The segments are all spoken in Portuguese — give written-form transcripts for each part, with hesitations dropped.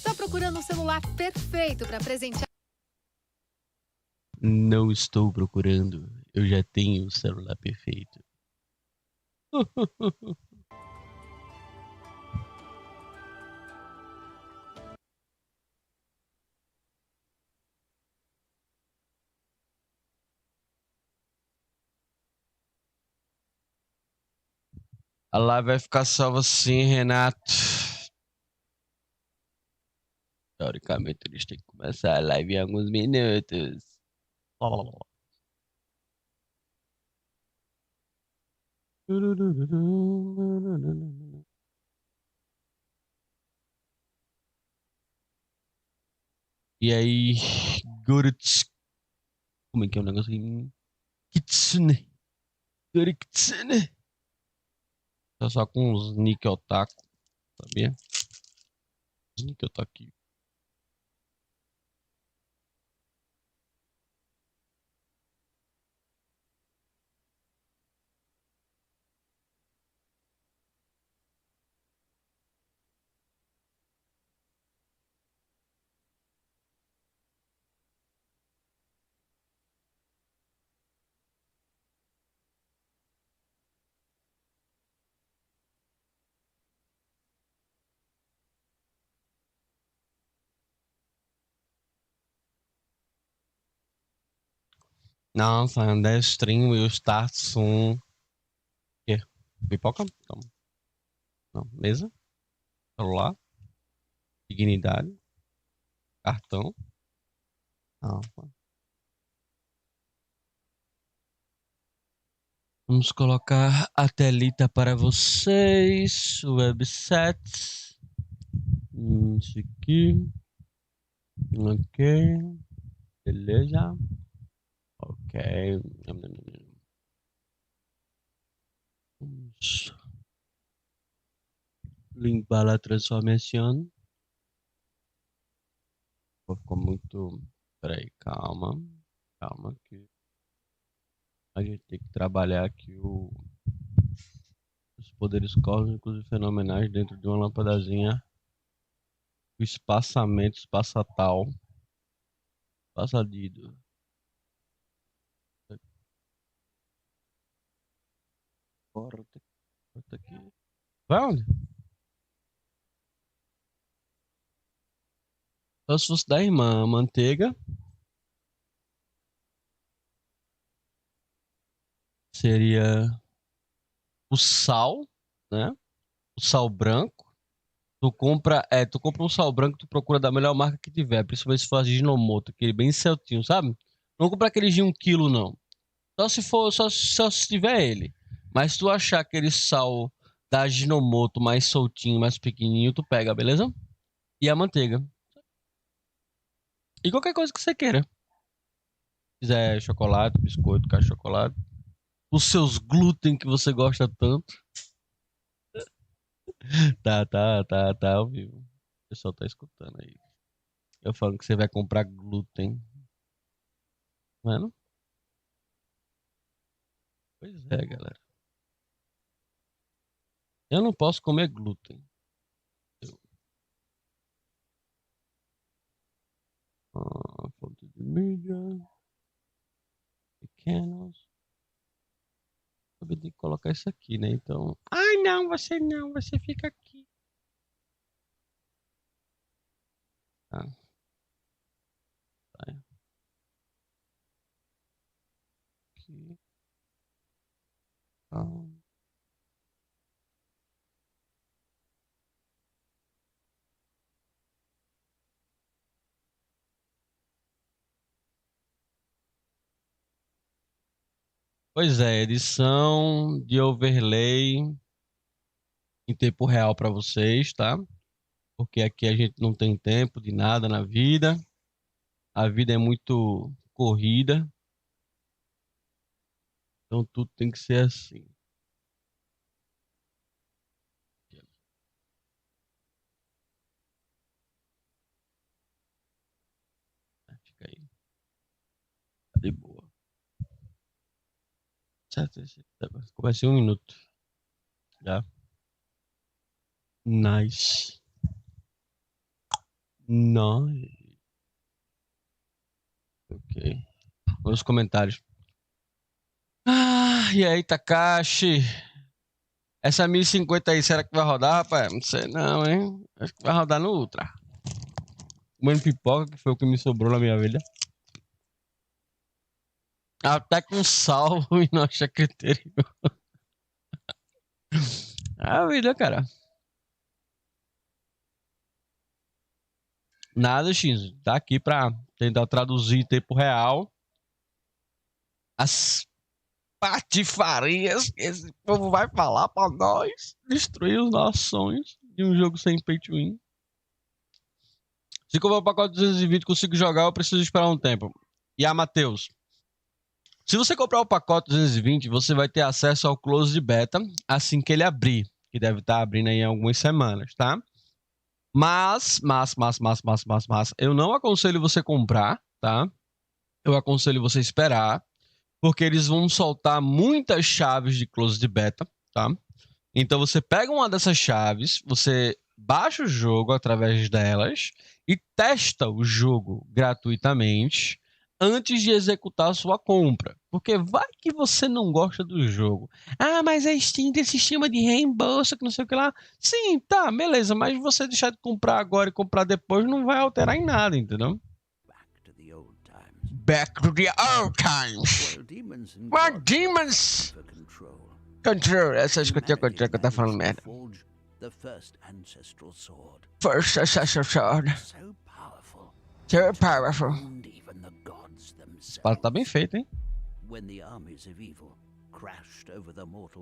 Tá procurando um celular perfeito para presentear? Não estou procurando. Eu já tenho o celular perfeito. A live vai ficar salva sim, Renato. Teoricamente, eles têm que começar a live em alguns minutos. E aí, Gurutsu. Como é que é o negócio aqui? Kitsune. Guritsune. Tá só com uns nick otaku, sabia? Os nick otaku. Nossa, André stream will start soon. Quê? Pipoca? Não. Não. Mesa? Celular? Dignidade? Cartão? Não. Vamos colocar a telita para vocês. Websets. Isso aqui. Ok. Beleza. Ok. Vamos limpar a transformação. Ficou muito. Peraí, calma. Calma que a gente tem que trabalhar aqui os poderes cósmicos e fenomenais dentro de uma lampadazinha. O espaçamento espaçatal. Passadido. Corta aqui. Vai onde? Só se fosse da irmã, a manteiga. Seria o sal, né? O sal branco. Tu compra um sal branco, tu procura da melhor marca que tiver, principalmente se for Ajinomoto, aquele bem certinho, sabe? Não compra aquele de 1 quilo, não. Só se for, só se tiver ele. Mas se tu achar aquele sal da Ajinomoto mais soltinho, mais pequenininho, tu pega, beleza? E a manteiga. E qualquer coisa que você queira. quiser chocolate, biscoito, caixa de chocolate. Os seus glúten que você gosta tanto. Tá ao vivo. O pessoal tá escutando aí. Eu falo que você vai comprar glúten. Mano? Pois é, galera. Eu não posso comer glúten. Fonte de mídia. Pequenos. Eu tenho que colocar isso aqui, né? Então. Ai, não, você fica aqui. Tá. Vai. Aqui. Pois é, edição de overlay em tempo real para vocês, tá? Porque aqui a gente não tem tempo de nada na vida. A vida é muito corrida. Então tudo tem que ser assim. Fica aí. Tá de boa. Certo? Comecei 1 minuto. Já. Nice. Nice. Ok. Vamos nos comentários. Ah, e aí, Takashi? Essa 1050 aí, será que vai rodar, rapaz? Não sei não, hein? Acho que vai rodar no Ultra. Comendo pipoca, que foi o que me sobrou na minha vida. Até com sal e não acha critério. A vida, cara. Nada, X. Tá aqui pra tentar traduzir em tempo real as patifarias que esse povo vai falar pra nós. Destruir os nossos sonhos de um jogo sem pay to win. Se comprar o pacote 220 consigo jogar, eu preciso esperar um tempo. E a Matheus. Se você comprar o pacote 220, você vai ter acesso ao close de beta assim que ele abrir. Que deve estar abrindo aí em algumas semanas, tá? Mas, eu não aconselho você comprar, tá? Eu aconselho você esperar, porque eles vão soltar muitas chaves de close de beta, tá? Então você pega uma dessas chaves, você baixa o jogo através delas e testa o jogo gratuitamente antes de executar a sua compra. Porque vai que você não gosta do jogo. Ah, mas a Steam tem sistema de reembolso, que não sei o que lá. Sim, tá, beleza. Mas você deixar de comprar agora e comprar depois não vai alterar em nada, entendeu? Back to the old times. What demons? Control. Essa acho que eu tinha controle que eu tava falando merda. First ancestral sword. So powerful. Tá bem feito, hein?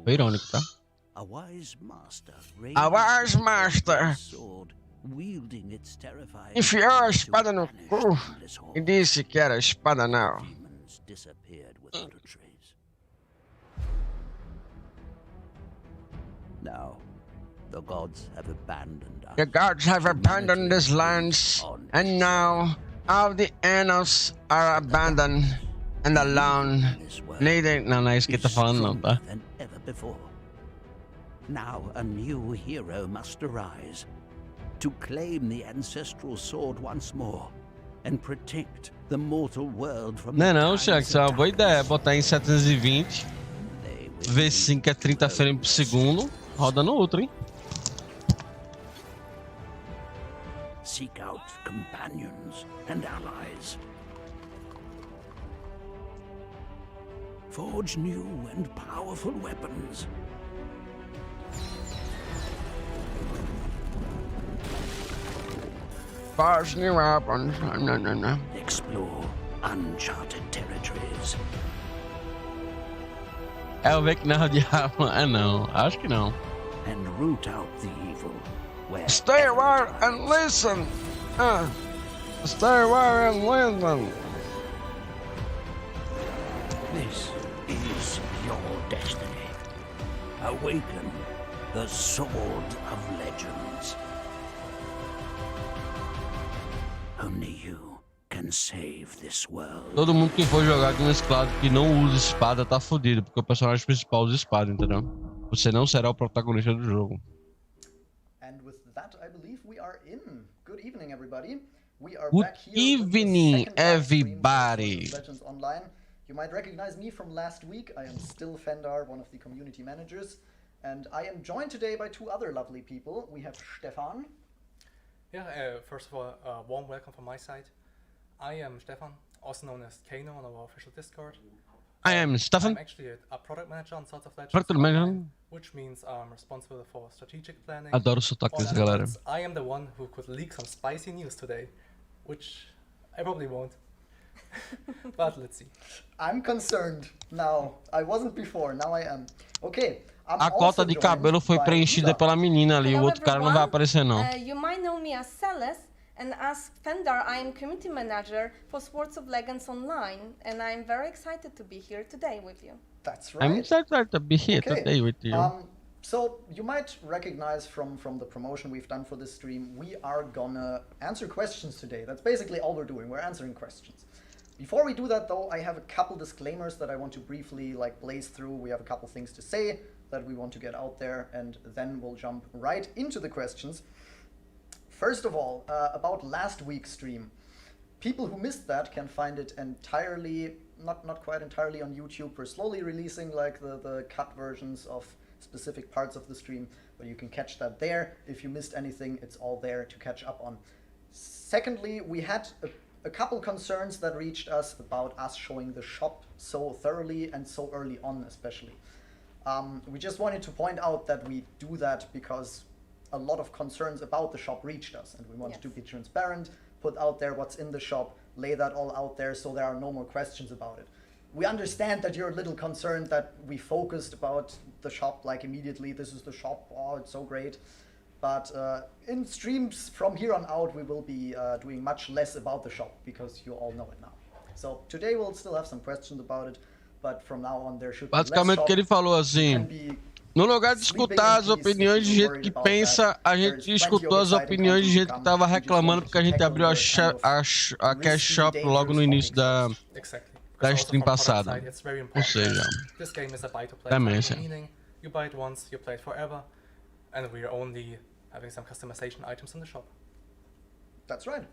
Foi irônico, tá? A wise master enfiou a espada no cu e disse que era espada não. Now, the gods have abandoned us. The gods have abandoned these lands, and now all the Enos are abandoned and alone. Needing... Não é isso que ele tá falando não, tá? Now a new hero must arise to claim the ancestral sword once more and protect the mortal world from the Não, Chuck, isso é uma boa ideia, botar em 720. V5 é 30 frames por segundo, roda no Ultra, hein? Seek out companions and allies. Forge new and powerful weapons. Forge new weapons. No. Explore uncharted territories. É o ver que não é o diabo. É não, acho que não. And root out the evil. Stay away and listen. Stay away and listen. This is your destiny. Awaken the Sword of Legends. Only you can save this world. Todo mundo que for jogar aqui nesse claro que não usa espada tá fudido, porque o personagem principal usa espada, entendeu? Você não será o protagonista do jogo. And with that, I believe we are in. Good evening, everybody. We are Good back here evening, with the second live stream for everybody. Sword of Legends Online. You might recognize me from last week. I am still Fendar, one of the community managers, and I am joined today by two other lovely people. We have Stefan. Yeah, first of all, warm welcome from my side. I am Stefan, also known as Kano on our official Discord. I am Stefan. I'm actually a product manager on Swords of Legends Product Online, manager. which means I'm responsible for strategic planning. Adoro o sotaque All dessa galera. elements. I am the one who could leak some spicy news today, which I probably won't. But let's see. I'm concerned now. I wasn't before, now I am. Okay. I'm A cota also de joined cabelo foi by preenchida Isa. pela menina ali, o Hello, outro cara não vai everyone. aparecer não. You might know me as Celes, and as Fendar, I am community manager for Swords of Legends Online, and I'm very excited to be here today with you. That's right. I'm excited to be here Okay. today with you. So you might recognize from the promotion we've done for this stream, we are gonna answer questions today. That's basically all we're doing. We're answering questions. Before we do that, though, I have a couple disclaimers that I want to briefly blaze through. We have a couple things to say that we want to get out there, and then we'll jump right into the questions. First of all, about last week's stream. People who missed that can find it entirely, not quite entirely on YouTube. We're slowly releasing the cut versions of specific parts of the stream, but you can catch that there. If you missed anything, it's all there to catch up on. Secondly, we had a couple concerns that reached us about us showing the shop so thoroughly and so early on, especially. We just wanted to point out that we do that because a lot of concerns about the shop reached us, and we wanted to be transparent, put out there what's in the shop, lay that all out there so there are no more questions about it. We understand that you're a little concerned that we focused about the shop immediately. This is the shop, oh, it's so great. But in streams from here on out, we will be doing much less about the shop because you all know it now. So today we'll still have some questions about it, but from now on there should be less Basicamente o shop. que ele falou You can assim, be no lugar de escutar as opiniões de gente que pensa, a gente escutou as opiniões de gente que tava reclamando porque a gente abriu a cash shop logo no início da Exactly. da Because also stream from product passada. side, it's very Ou important. seja, This game is a buy to play, Também, type, sim. meaning you buy it once, you play it forever, and we're only having some customization items in the shop. That's right.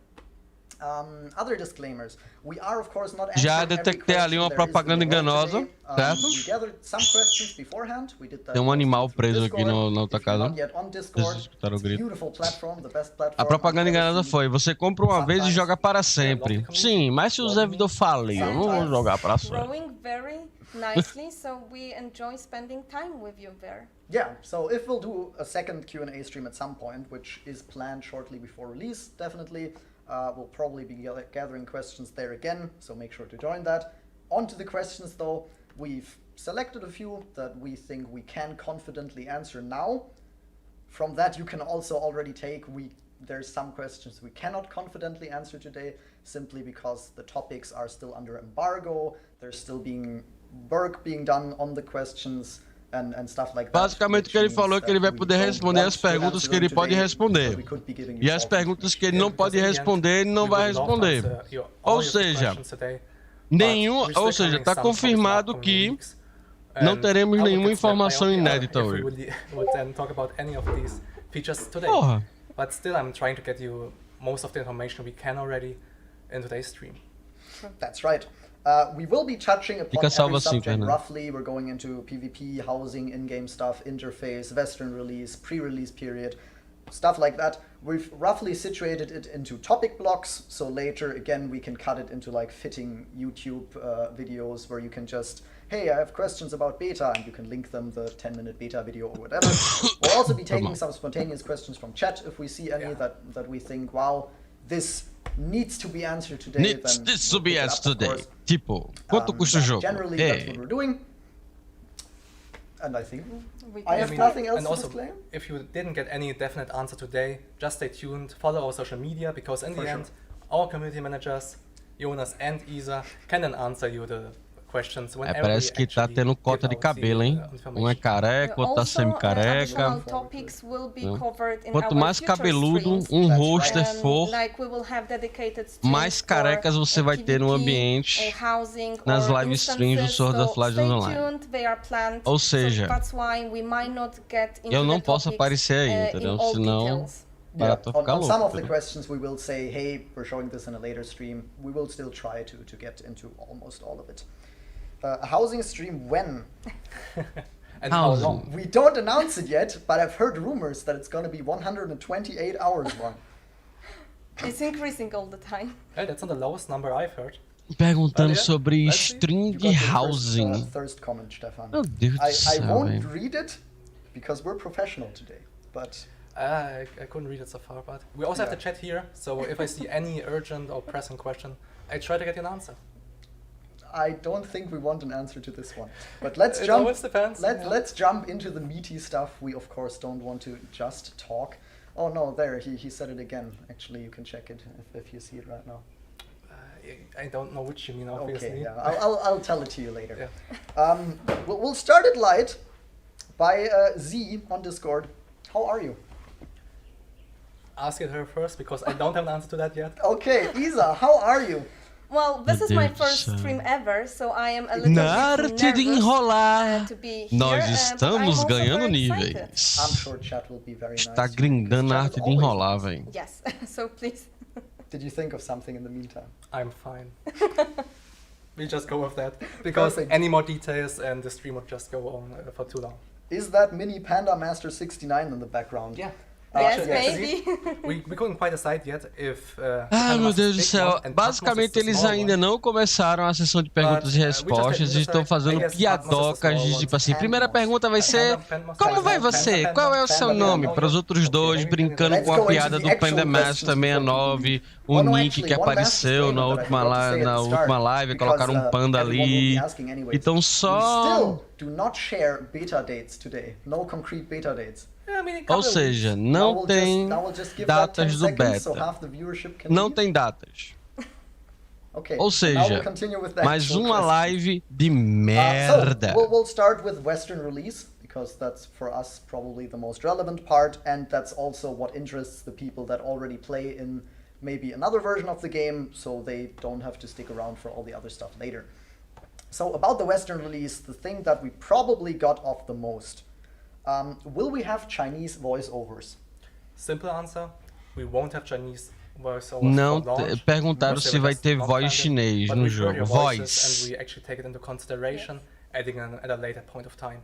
Other disclaimers. We are, of course, not já answering every detectei ali question uma there is in propaganda the world enganosa, today. certo? We gathered some questions beforehand. We did that Tem um animal through preso aqui Discord. na outra If you're casa. not yet on Vocês Discord, escutaram o it's a grito. beautiful platform, the best platform A propaganda I've ever enganosa seen. foi, você compra uma vez e joga para sempre. Sim, mas se o servidor falir, eu não vou jogar para sempre. Growing very nicely, so we enjoy spending time with you there. Yeah, so if we'll do a second Q&A stream at some point, which is planned shortly before release, definitely, we'll probably be gathering questions there again, so make sure to join that. On to the questions though, we've selected a few that we think we can confidently answer now. From that you can also already take, there's some questions we cannot confidently answer today, simply because the topics are still under embargo, there's still work being done on the questions, and stuff like that. Basicamente o que ele falou é que ele vai poder responder as perguntas que ele pode responder. E as perguntas que ele não pode responder, ele não vai responder. Ou seja, tá confirmado que não teremos nenhuma informação inédita hoje. Porra. But still, I'm trying to get you most of the information we can already in today's stream. That's right. We will be touching upon every subject roughly. We're going into PvP, housing, in-game stuff, interface, Western release, pre-release period, stuff like that. We've roughly situated it into topic blocks, so later, again, we can cut it into fitting YouTube videos where you can just, hey, I have questions about beta, and you can link them, the 10-minute beta video or whatever. We'll also be taking some spontaneous questions from chat if we see any that we think, wow, this needs to be answered today. Needs to be answered today. Tipo, quanto custa o jogo? Generally, that's what we're doing. And I think I have nothing else to disclaim. If you didn't get any definite answer today, just stay tuned, follow our social media, because in the end, our community managers, Jonas and Isa, can then answer you the questions É, whenever parece we que tá actually tendo give cota de out cabelo, hein? the Um é information. careca, outro tá Also, semi-careca. additional topics will be covered in Quanto our mais future cabeludo streams. roster for, Like we will have dedicated streams mais carecas você vai ter no PvP, ambiente housing nas or live streams do instances, Sword of so Legends stay Online. tuned, they are planned. Ou seja, So that's why we might not get into eu não the posso topics, aparecer aí, in entendeu? all Senão, details. Yeah, barato vai ficar on some louco. of the Entendeu? questions we will say, hey, we're showing this in a later stream. We will still try to get into almost all of it. A housing stream when? And how Housing. long? We don't announce it yet, but I've heard rumors that it's going to be 128 hours long. It's increasing all the time. Hey, that's not the lowest number I've heard. Perguntando Yeah, sobre let's see. stream You de got your housing. first, thirst comment, Stefan. Meu Deus do I céu, won't velho. read it because we're professional today. But I couldn't read it so far, but we also have Yeah. the chat here, so if I see any urgent or pressing question, I try to get an answer. I don't think we want an answer to this one. But let's It jump. always depends. yeah. Let's jump into the meaty stuff. We of course don't want to just talk. Oh no, there he said it again. Actually, you can check it if you see it right now. I don't know which you mean, obviously. Okay, yeah, I'll tell it to you later. Yeah. We'll start it light by Z on Discord. How are you? Ask it her first because I don't have an answer to that yet. Okay, Isa, how are you? Well, this Meu is my Deus do first céu. stream ever, so I am a little Na bit arte de nervous enrolar, to be here, nós but I'm estamos also ganhando very excited. I'm níveis. sure chat will be very nice. Está because grindando na chat arte is de always enrolar, nice. velho. Yes, so please. Did you think of something in the meantime? I'm fine. We just go with that because Perfect. any more details and the stream would just go on for too long. Is that mini Panda Master 69 in the background? Yeah. Yes, Actually, maybe. we couldn't quite decide yet if. Ah, meu Deus do céu. Basicamente, eles ainda não começaram a sessão de perguntas e respostas e estão fazendo piadocas de tipo assim: primeira pergunta vai ser: como vai você? Qual é o seu nome? Para os outros dois, brincando com a piada do Panda Master 69, o Nick que apareceu na última live, colocaram um panda ali. Então só. Do not share beta dates today. No concrete beta dates. Ou seja, não tem datas do beta. Não tem datas. Ou seja, mais uma live de merda. So, we'll start with Western release, because that's for us probably the most relevant part, and that's also what interests the people that already play in maybe another version of the game, so they don't have to stick around for all the other stuff later. So about the Western release, the thing that we probably got off the most. Will we have Chinese voiceovers? Simple answer: we won't have Chinese voiceovers. Não, for launch. perguntaram se vai ter voz chinês But no we heard jogo. your voices Voz. and we actually take it into consideration, adding at a later point of time.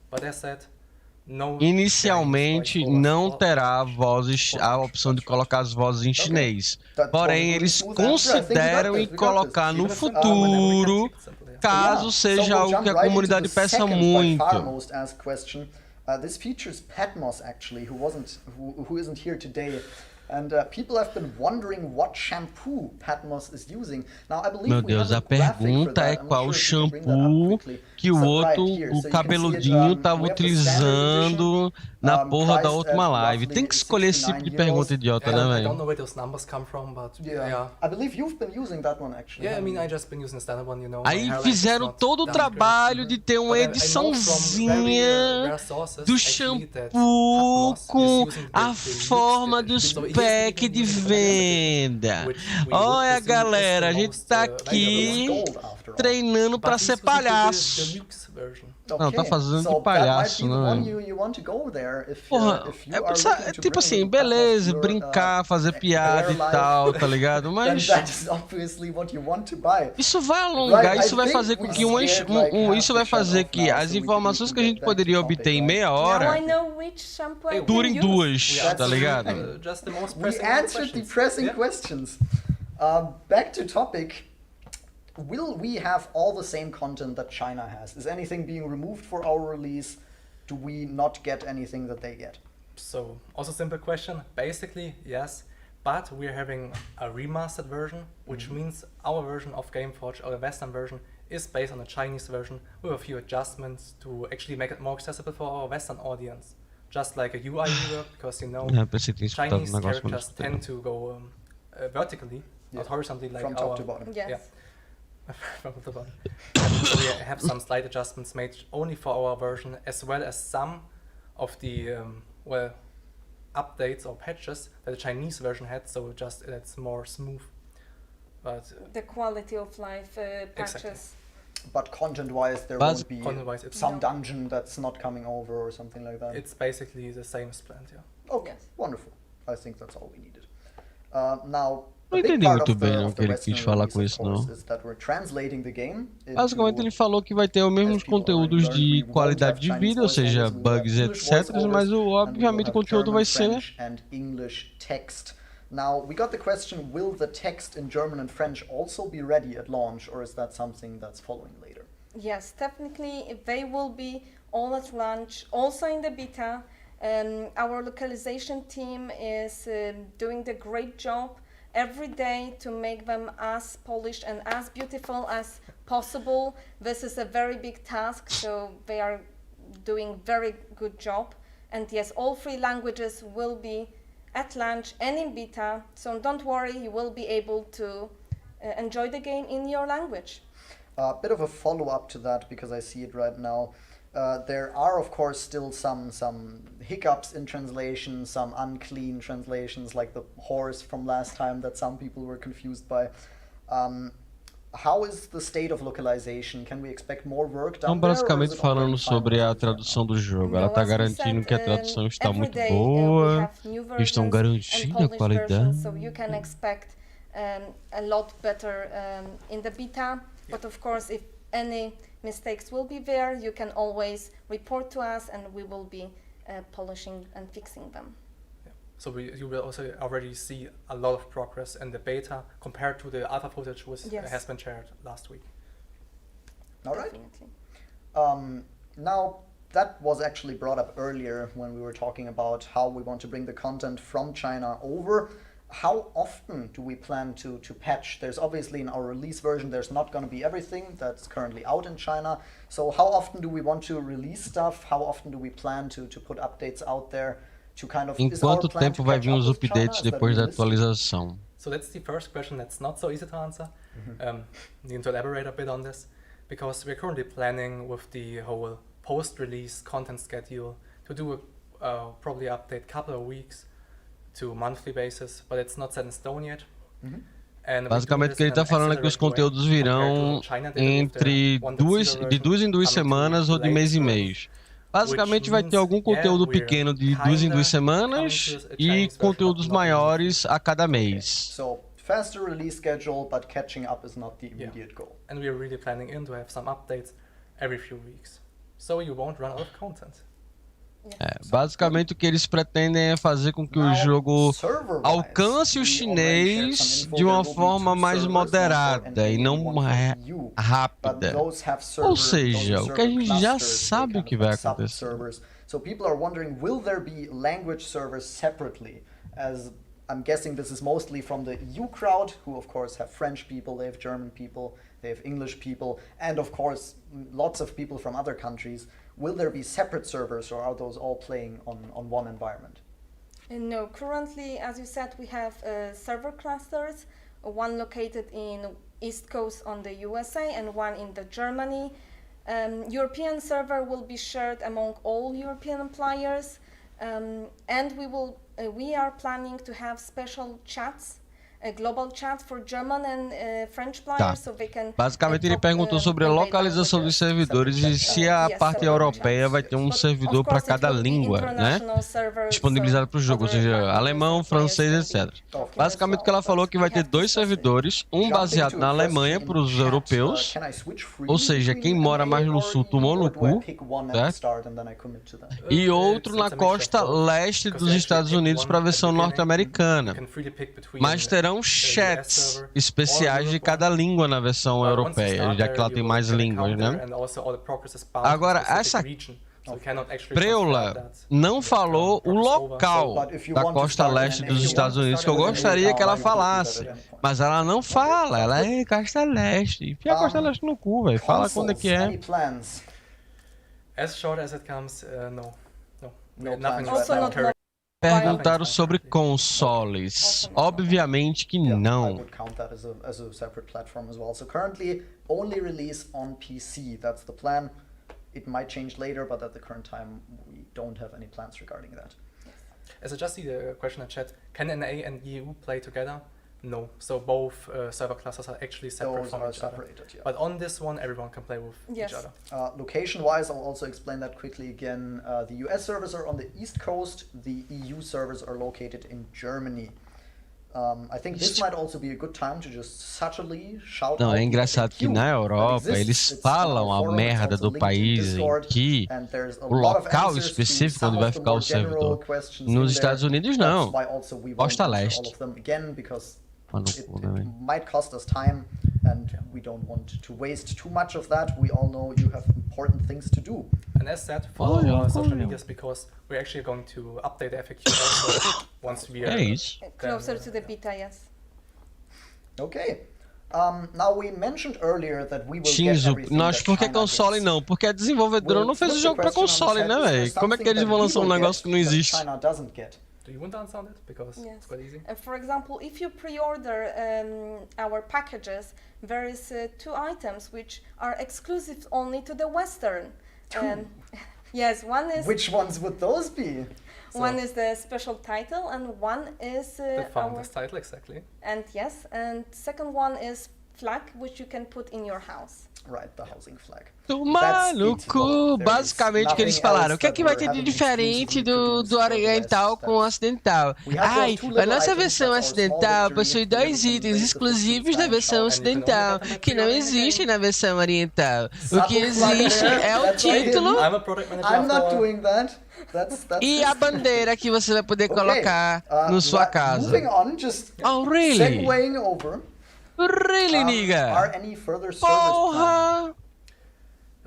But as said, no. Inicialmente Chinese voiceovers não for terá launch. vozes, a opção de colocar as vozes em chinês. Porém, eles consideram em colocar no futuro, caso seja algo que a comunidade peça muito. This features Patmos actually, who isn't here today. And people have been wondering what shampoo Patmos is using. Now, I believe Meu Deus, a pergunta é qual shampoo que o outro, o cabeludinho, tava utilizando na porra da última live. Tem que escolher esse tipo de pergunta idiota, né, I don't velho? know where those numbers come from, but Yeah. I believe you've been using that one actually. Yeah, I mean, I just been using the standard one, you know. Aí my hairline is fizeram not todo o that trabalho great. de ter uma But I know from ediçãozinha rare sources, do actually, that shampoo Patmos is com using a the forma mixed dos edition. So he is packs de using the venda. which we would Olha, presume is galera, a the gente most, tá valuable aqui one. Gold, after all. treinando pra But ser he's using the palhaço. deluxe version. Não, tá fazendo so de palhaço, that might be the né? one you want to go there if, Porra, if you é, are looking to tipo bring assim, the beleza, Patmos brincar, fazer your, piada e hair tal, life, tá ligado? then Mas that is obviously what you want to buy. isso vai alongar, Right, isso I vai think fazer com we que scared, like, half isso the vai chat fazer off que now, as so we informações can que a gente get back to poderia topic, obter em right? meia Now hora I know which shampoo I durem can use. duas, Yeah, tá ligado? Just the most We pressing answered the questions. pressing Yeah. questions. Back to topic. Will we have all the same content that China has? Is anything being removed for our release? Do we not get anything that they get? So, also simple question. Basically, yes, but we're having a remastered version, which means our version of Gameforge, or the Western version, is based on the Chinese version with a few adjustments to actually make it more accessible for our Western audience. Just like a UI rework, because you know, Eu pensei que tinha escutado um Chinese negócio, mas não characters escutei. tend to go vertically, not horizontally like From top our. to bottom. Yes. Yeah. So we have some slight adjustments made only for our version, as well as some of the updates or patches that the Chinese version had. So just it's more smooth. But The quality of life patches. Exactly. But content-wise, there But won't be content-wise, it's some dungeon that's not coming over or something like that. It's basically the same as planned, yeah. Okay, Yes. wonderful. I think that's all we needed. Now, Não a big entendi part muito of the, bem o of que the ele Western quis falar com release, isso, of course, não. is that we're translating the game Basicamente ele into, falou que vai ter os mesmos as people conteúdos already de learned, we won't qualidade have de Chinese vida, ou seja, voiceovers, we will have bugs, English etc. Mas voiceovers, and we will obviamente o have conteúdo German, vai ser... French, and English text. Now, we got the question, will the text in German and French also be ready at launch, or is that something that's following later? Yes, technically they will be all at launch, also in the beta. Our localization team is doing the great job every day to make them as polished and as beautiful as possible. This is a very big task, so they are doing very good job. And yes, all 3 languages will be at launch and in beta, so don't worry, you will be able to enjoy the game in your language. A bit of a follow-up to that, because I see it right now. There are, of course, still some hiccups in translation, some unclean translations, like the horse from last time that some people were confused by. How is the state of localization? Can we expect more work done Então, there, or is basicamente it falando already sobre a finalized right tradução now? do jogo, ela No, está as we garantindo said, que a tradução está every muito day, we boa, have new eles estão versions and garantindo a Polish qualidade. versions, so you can expect a lot better in the beta. But of course, if any mistakes will be there, you can always report to us, and we will be polishing and fixing them. So you will also already see a lot of progress in the beta compared to the alpha footage which Yes. has been shared last week. All right. Definitely. Now, that was actually brought up earlier when we were talking about how we want to bring the content from China over. How often do we plan to patch? There's obviously in our release version, there's not going to be everything that's currently out in China. So how often do we want to release stuff? How often do we plan to put updates out there to kind of... Em is our quanto plan tempo to vai catch vir up os with China? updates Is that depois da realistic? atualização? So that's the first question that's not so easy to answer. Need to elaborate a bit on this, because we're currently planning with the whole post-release content schedule to do a probably update couple of weeks to monthly basis, but it's not set in stone yet. And Basicamente o que ele está falando é que os conteúdos virão entre de 2 em 2 semanas ou de mês em mês. Basicamente vai ter algum conteúdo pequeno de 2 em 2 semanas e conteúdos maiores a cada mês. So faster release schedule, but catching up is not the immediate goal. And we are really planning to have some updates every few weeks, so you won't run out of content. Basicamente o que eles pretendem é fazer com que o jogo alcance o chinês de uma forma mais moderada e não rápida. Ou seja, o que a gente já sabe o que vai acontecer. So people are wondering, will there be language servers separately? As I'm guessing this is mostly from the EU crowd, who of course have French people, they have German people, they have English people, and of course lots of people from other countries. Will there be separate servers, or are those all playing on one environment? No, currently, as you said, we have server clusters, one located in East Coast on the USA and one in the Germany. European server will be shared among all European players, and we are planning to have special chats, a global chat for German and French players, so they can. Basicamente ele perguntou sobre a localização dos servidores e se a parte europeia vai ter um servidor para cada língua, né? Disponibilizado para o jogo, ou seja, alemão, francês, etc. Basicamente o que ela falou é que vai ter 2 servidores, um baseado na Alemanha para os europeus, ou seja, quem mora mais no sul tomou no cu, certo? E outro na costa leste dos Estados Unidos para a versão norte-americana. Mas terão chats especiais de cada língua na versão europeia, já que ela tem mais línguas, né? Agora, essa Preula não falou o local da costa leste dos Estados Unidos, que eu gostaria que ela falasse. Mas ela não fala, ela é costa leste. Enfia a costa leste no cu, velho. Fala quando é que é. As short as it comes, no. No Nothing plans right now. Perguntaram sobre consoles. Obviamente que I não. would count that as a separate platform as well. So currently, only release on PC. That's the plan. It might change later, but at the current time, we don't have any plans regarding that. As I just see the question in chat, can NA and EU play together? No. So both server classes are actually separate Those from are each other. separated, yeah. But on this one, everyone can play with Yes. each other. Location-wise, I'll also explain that quickly again. The US servers are on the East Coast. The EU servers are located in Germany. I think this might also be a good time to just subtly shout Não, out é the engraçado que FAQ na that Europa exists. eles It's falam on our a forum, it's merda also do linked in país em Discord, que and there's a o lot of local answers to específico some onde of vai the ficar more o servidor. general questions in Nos there. Estados Unidos That's não. why also we won't Costa answer Leste. all of them again, because Mano, it velho. might cost us time, and we don't want to waste too much of that. We all know you have important things to do. And as said, follow Olha, our social olha. medias because we're actually going to update the FAQ also once we are É isso. Closer to the beta, yes. Okay. Now we mentioned earlier that we will get Shinzo, everything nós that por que China console gets. não? Porque a desenvolvedora We'll não fez o flip the jogo pra question on console, its né, head. Is there velho? Como é que something eles that vão we lançar um will negócio que não get that existe? China doesn't get? Do you want to answer on it? Because Yes. it's quite easy. For example, if you pre-order our packages, there is 2 items which are exclusive only to the Western. Yes, one is Which ones would those be? one is the special title, and one is The our founder's title, exactly. and second one is flag which you can put in your house. Right, the housing flag. Tomar That's no it. cu, There is basicamente o que eles nothing falaram. else O que é que that vai we're ter de having diferente exclusively do produced for the oriental West. com o ocidental? We have those Ai, two a little nossa items, versão that's our small ocidental victory. possui 2 We can itens raise the exclusivos da Spanish versão out. ocidental, que não existe na versão oriental. O que Subtle flag existe there, é o that's by him. título I'm a product manager I'm after not all. doing that. That's e his a thing. bandeira que você vai poder colocar na sua casa. Moving on, just Oh, really? segueing over. Really, Are nigga? any further service plans? Porra!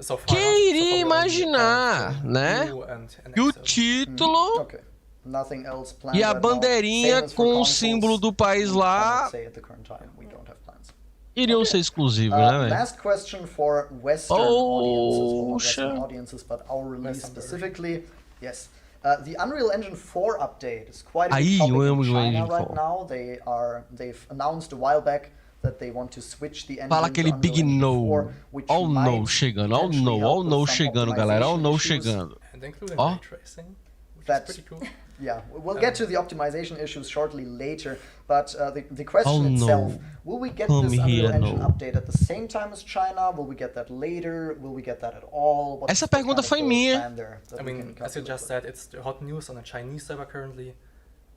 So far, Quem not. So iria far we only imaginar, have, né? EU and E o Excel. título Okay. Nothing else planned e a right now. bandeirinha Same as for com o consoles. símbolo do país We lá cannot say at the current time. We don't have plans. iriam ser exclusivos, né, velho? Last question for Western audiences, well, not Poxa. Western audiences, but our release Western specifically. Yes. The Unreal Engine 4 update is quite a Aí, big topic eu in amo o China Engine right 4. now. They've announced a while back that they want to switch the engine Fala to aquele Unreal big Engine no. 4, which Ó o no might chegando, ó o potentially no, ó o help no with some chegando, galera, ó o no optimization issues. chegando. And including Oh. ray tracing, which That's- is pretty cool. Yeah, we'll get to the optimization issues shortly later, but the question Oh, no. itself, will we get Come this Unreal here, Engine no. update at the same time as China? Will we get that later? Will we get that at all? What's Essa the pergunta kind of foi the minha. plan there that I we mean, can as you calculate just with? said, it's the hot news on a Chinese server currently,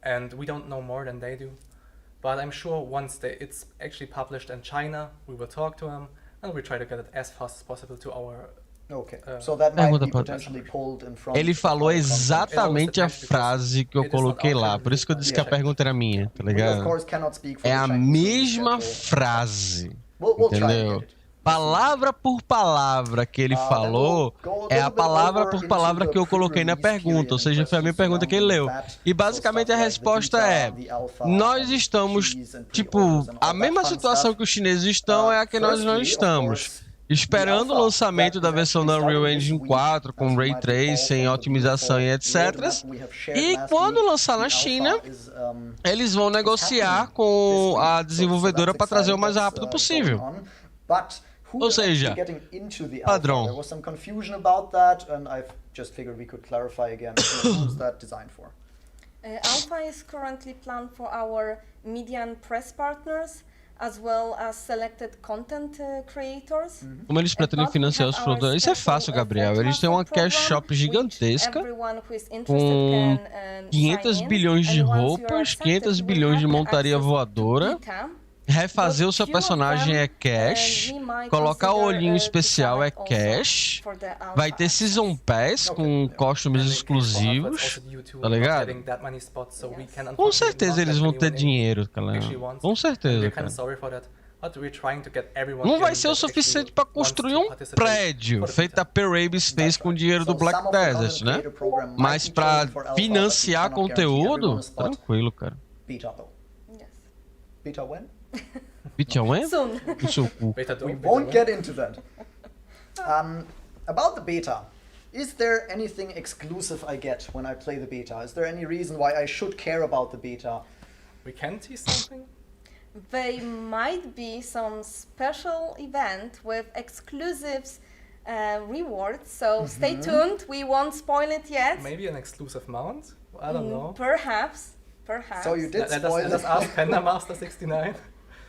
and we don't know more than they do. But I'm sure once it's actually published in China, we will talk to them, and we'll try to get it as fast as possible to our... Okay, so that might Pergunta be pra- potentially pulled in front Ele of falou other content. exatamente a frase que eu coloquei lá, por isso que eu disse que a pergunta era minha, tá We, of ligado? course, cannot speak for É the a Chinese release mesma schedule. frase, We'll try and entendeu? get it. Palavra por palavra que ele falou é a palavra por palavra que eu coloquei na pergunta, ou seja, foi a minha pergunta que ele leu. E basicamente a resposta é: nós estamos, tipo, a mesma situação que os chineses estão é a que nós não estamos. Esperando o lançamento da versão da Unreal Engine 4 com Ray Tracing, otimização e etc. E quando lançar na China, eles vão negociar com a desenvolvedora para trazer o mais rápido possível. Ou seja, padrão. There was some confusion about that, and I just figured we could clarify again. Who's that designed for? Alpha is currently planned for our media and press partners, as well as selected content creators. Como eles pretendem financiar os produtores? Isso é fácil, Gabriel. Eles têm uma cash shop gigantesca com 500 bilhões de roupas, 500 bilhões de montaria voadora. Refazer o seu personagem é cash, colocar o olhinho especial é cash, vai ter Season Pass com costumes exclusivos, tá ligado? Com certeza eles vão ter dinheiro, cara. Com certeza, cara. Não vai ser o suficiente para construir um prédio feito a Perabes fez com o dinheiro do Black Desert, né? Mas para financiar conteúdo, tranquilo, cara. Beta though. Beta when? Bitcoin? Soon. O seu cu. We won't get into that. About the beta, Is there anything exclusive I get when I play the beta? Is there any reason why I should care about the beta? We can tease something? There might be some special event with exclusives rewards, so stay tuned. We won't spoil it yet. Maybe an exclusive mount? I don't know. Perhaps. So you did spoil Let us ask Panda Master 69.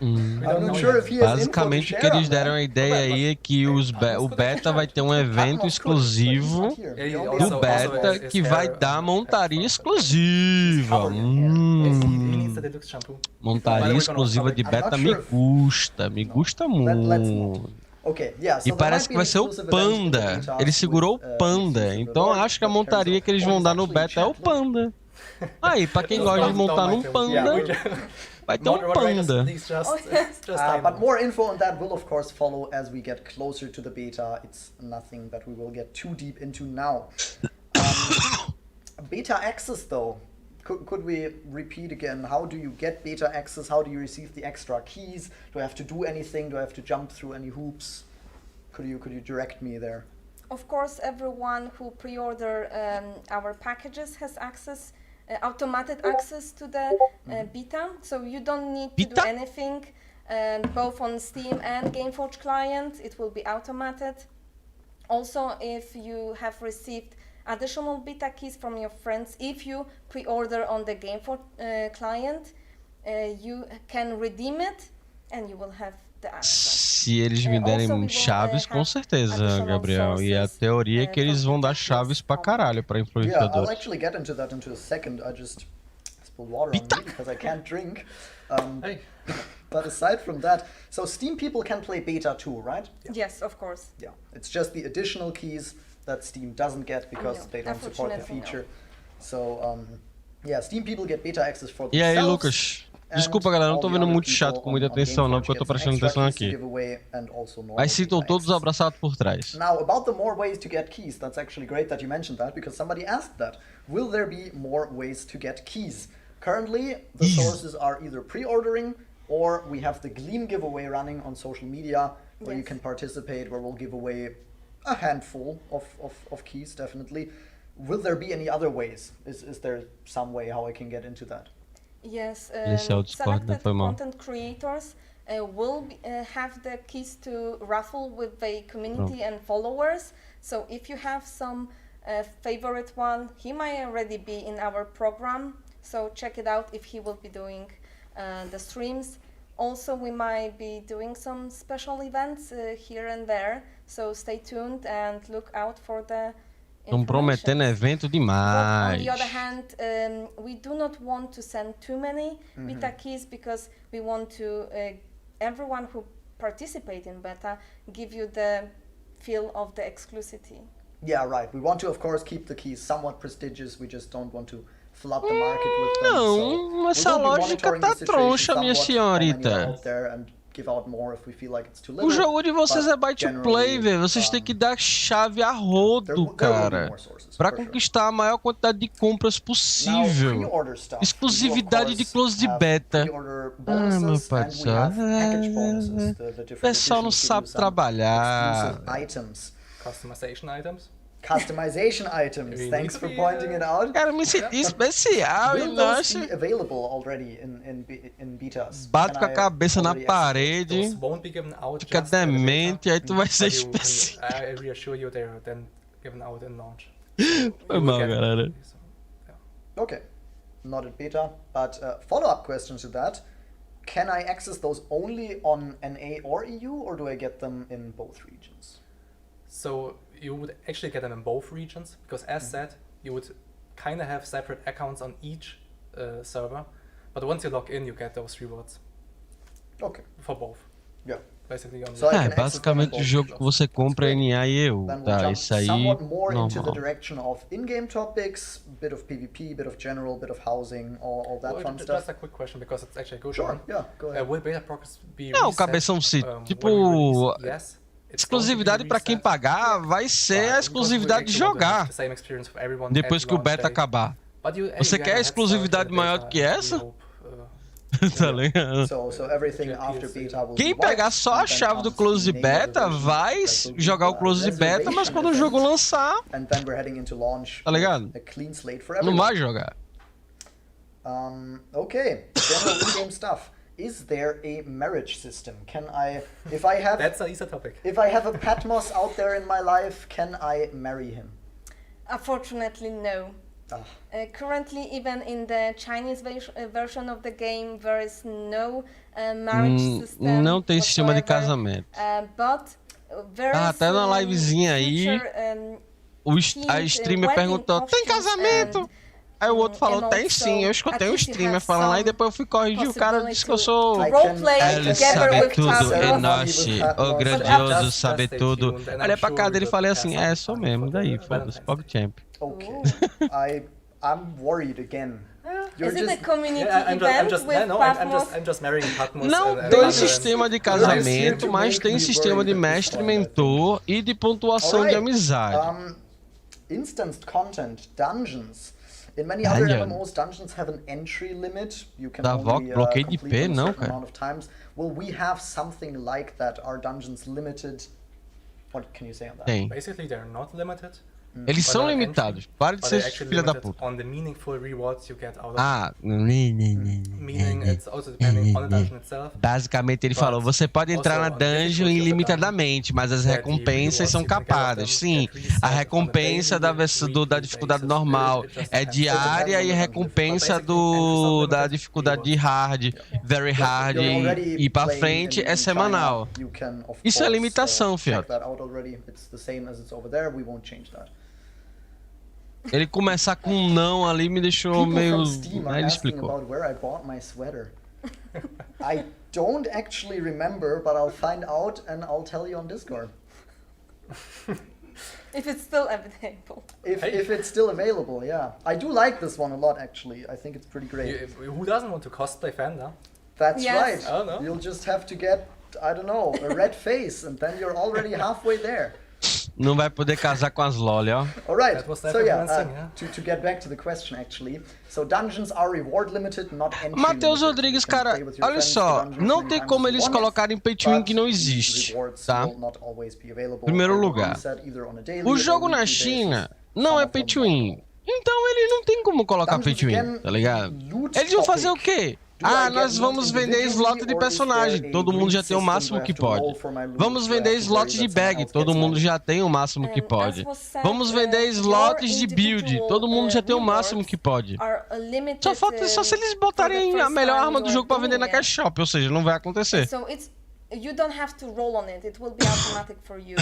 I'm not sure if he has Basicamente, info o to que share eles on deram that. a ideia aí é que o beta vai ter um evento exclusivo do beta que vai dar montaria exclusiva. He needs the deluxe shampoo. Montaria exclusiva de beta me gusta muito. Okay, yeah, so E there parece might que be vai an ser o exclusive event in the Panda. beta Ele segurou with, o Panda. exclusive Então rewards, acho que a but in terms montaria of que eles what vão is dar no actually beta é o chat, Panda. Aí, pra quem gosta de montar num Panda, vai ter um Panda. But more info on that will of course follow as we get closer to the beta. It's nothing that we will get too deep into now. Beta access though, could we repeat again? How do you get beta access? How do you receive the extra keys? Do I have to do anything? Do I have to jump through any hoops? Could you direct me there? Of course, everyone who pre-order our packages has access, automated access to the beta, so you don't need to do anything, both on Steam and Gameforge client, it will be automated. Also, if you have received additional beta keys from your friends, if you pre-order on the Gameforge client, you can redeem it and you will have the access. Se eles me derem chaves, com certeza, Gabriel. E a teoria é que eles vão dar chaves pra caralho pra influenciadores. Yeah, I'll actually get into that into a second. I just spilled water on me because I can't drink. But aside from that, so Steam people can play beta too, right? Yes, of course. Yeah, it's just the additional keys that Steam doesn't get because they don't support the feature. So, yeah, Steam people get beta access for themselves. E aí, Lucas? Desculpa, galera, não tô vendo muito chato com muita atenção não, porque eu tô prestando atenção aqui. Aí citam todos abraçados por trás. Now, about the more ways to get keys, that's actually great that you mentioned that, because somebody asked that. Will there be more ways to get keys? Currently, the sources are either pre-ordering, or we have the Gleam giveaway running on social media, where you can participate, where we'll give away a handful of keys, definitely. Will there be any other ways? Is there some way how I can get into that? Yes, selected content creators will have the keys to raffle with the community and followers. So if you have some favorite one, he might already be in our program. So check it out if he will be doing the streams. Also, we might be doing some special events here and there. So stay tuned and look out for the Estão prometendo evento demais. On the other hand, we do not want to send too many beta keys because we want to, everyone who participate in beta, give you the feel of the exclusivity. Yeah, right. We want to, of course, keep the keys somewhat prestigious. We just don't want to flood the market with them. Não, essa lógica tá troncha, minha senhorita. O jogo de vocês é buy to play, velho. Vocês têm que dar chave a rodo, cara, pra conquistar a maior quantidade de compras possível. Exclusividade de close de beta. Ah, meu pai do céu. O pessoal não sabe trabalhar. Customization items. Customization items. Thanks for pointing it out. Cara, me senti especial, Inochi. Bate com a cabeça na parede, fica demente, aí tu vai ser especial. I reassure you they are then given out in launch. Foi mal, galera. Okay, not at beta, but follow-up question to that. Can I access those only on NA or EU, or do I get them in both regions? So you would actually get them in both regions, because as said, you would kind of have separate accounts on each server, but once you log in, you get those rewards. Okay. For both. Yeah. Basically on basicamente o jogo que você compra é NA e EU, tá? Isso aí, normal. Into the direction of in-game topics, bit of PvP, bit of general, bit of housing, all that fun stuff. Just a quick question, because it's actually a good one. Sure, yeah, go ahead. Will beta progress be não, cabeção se tipo... Exclusividade para quem pagar vai ser a exclusividade de jogar depois que o beta acabar. Você quer exclusividade maior do que essa? Tá ligado? So everything after beta will Quem be white, pegar só and a then chave do comes close the beta native version vai that will be jogar o a close beta, mas quando o reservation jogo event. lançar, And then we're heading into launch tá ligado? with a clean slate for Não everyone. vai jogar. Okay, general in-game stuff. Is there a marriage system? Can I, if I have, That's an easy topic. if I have a Patmos out there in my life, can I marry him? Unfortunately, no. Ah. Currently, even in the Chinese version of the game, there is no marriage system. Não tem sistema de whatsoever. casamento. But there is Até na livezinha aí, future, a streamer wedding perguntou, tem costumes casamento? and, Aí o outro falou, Emotes, tem sim. Eu escutei at o least you streamer have falando lá e some depois eu fui corrigir o cara disse que eu sou... roleplay Ele together sabe with tudo, Patmos. Enochi, o But grandioso, just sabe stay tudo. tuned, and Olhei I'm pra sure cara we dele e will falei have assim, something sou fun mesmo, for daí, the foda-se, Valentine's Pog Champ. Okay, I'm worried again. You're Is it a just, community Yeah, event with Patmos? I'm just marrying Patmos. Não and tem Patmos. sistema de casamento, mas tem sistema de mestre-mentor e de pontuação de amizade. Instanced content, dungeons. In many other Dungeon. MMOs, dungeons have an entry limit. You can Da only bloqueio de complete IP, them a não, certain cara. amount of times. Will we have something like that? Are dungeons limited? What can you say on that? Tem. Basically, they're not limited. Eles But são they're limitados. entry, Para de but ser they're actually filha da limited puta. on the meaningful rewards you get out of it. Meaning, it's also depending on the dungeon itself. Basicamente ele But falou, você pode entrar na also on the dungeon difficulty of the ilimitadamente, mas as that the recompensas rewards são you can get out of them capadas. Sim, get reset a on a recompensa daily, da weekly dificuldade basis. normal It just é depends. diária e a recompensa da dificuldade de hard, very hard You're already e pra playing frente in é semanal. China. You can, of Isso é course, limitação, check fiote. that out already. It's the same as it's over there. We won't change that. Ele começar com um não ali me deixou People meio... from Steam are Aí ele asking explicou. about where I bought my sweater. I don't actually remember, but I'll find out and I'll tell you on Discord. If it's still available. If it's still available, yeah. I do like this one a lot, actually. I think it's pretty great. Who doesn't want to cosplay Fender? That's Yes. right. Oh, no? You'll just have to get, I don't know, a red face, and then you're already halfway there. Não vai poder casar com as loli, ó. All right. That was So definitely yeah, one thing, yeah. to get back to the question, actually. So dungeons are reward limited, not entry Matheus limited. Rodrigues, You can cara, play with your olha friends só, the dungeons não many tem times como as you eles want, colocarem pay to win but que não these existe, rewards tá? will not always be available. Primeiro They will lugar, be set either on a daily o or jogo na weekly China basis. não Some é of pay them to not win. all. Então ele não tem como colocar pay Dungeons to win, again, tá ligado? loot Eles vão fazer o topic. quê? Do I Ah, get nós vamos loot vender individually, slot de or is personagem. there a Todo mundo já greed tem o system máximo where I que have to roll pode. for my loot, Vamos where I vender have to worry slots de that someone bag. else Todo gets mundo mine? já tem o máximo que As pode. was said, Vamos vender your slots de build. individual, Todo mundo já tem o rewards máximo que pode. are limited, Só falta só se eles for the botarem a first melhor time arma do you jogo are pra vender na doing cash it. shop, ou seja, não vai acontecer. So you don't have to roll on it. It will be automatic for you.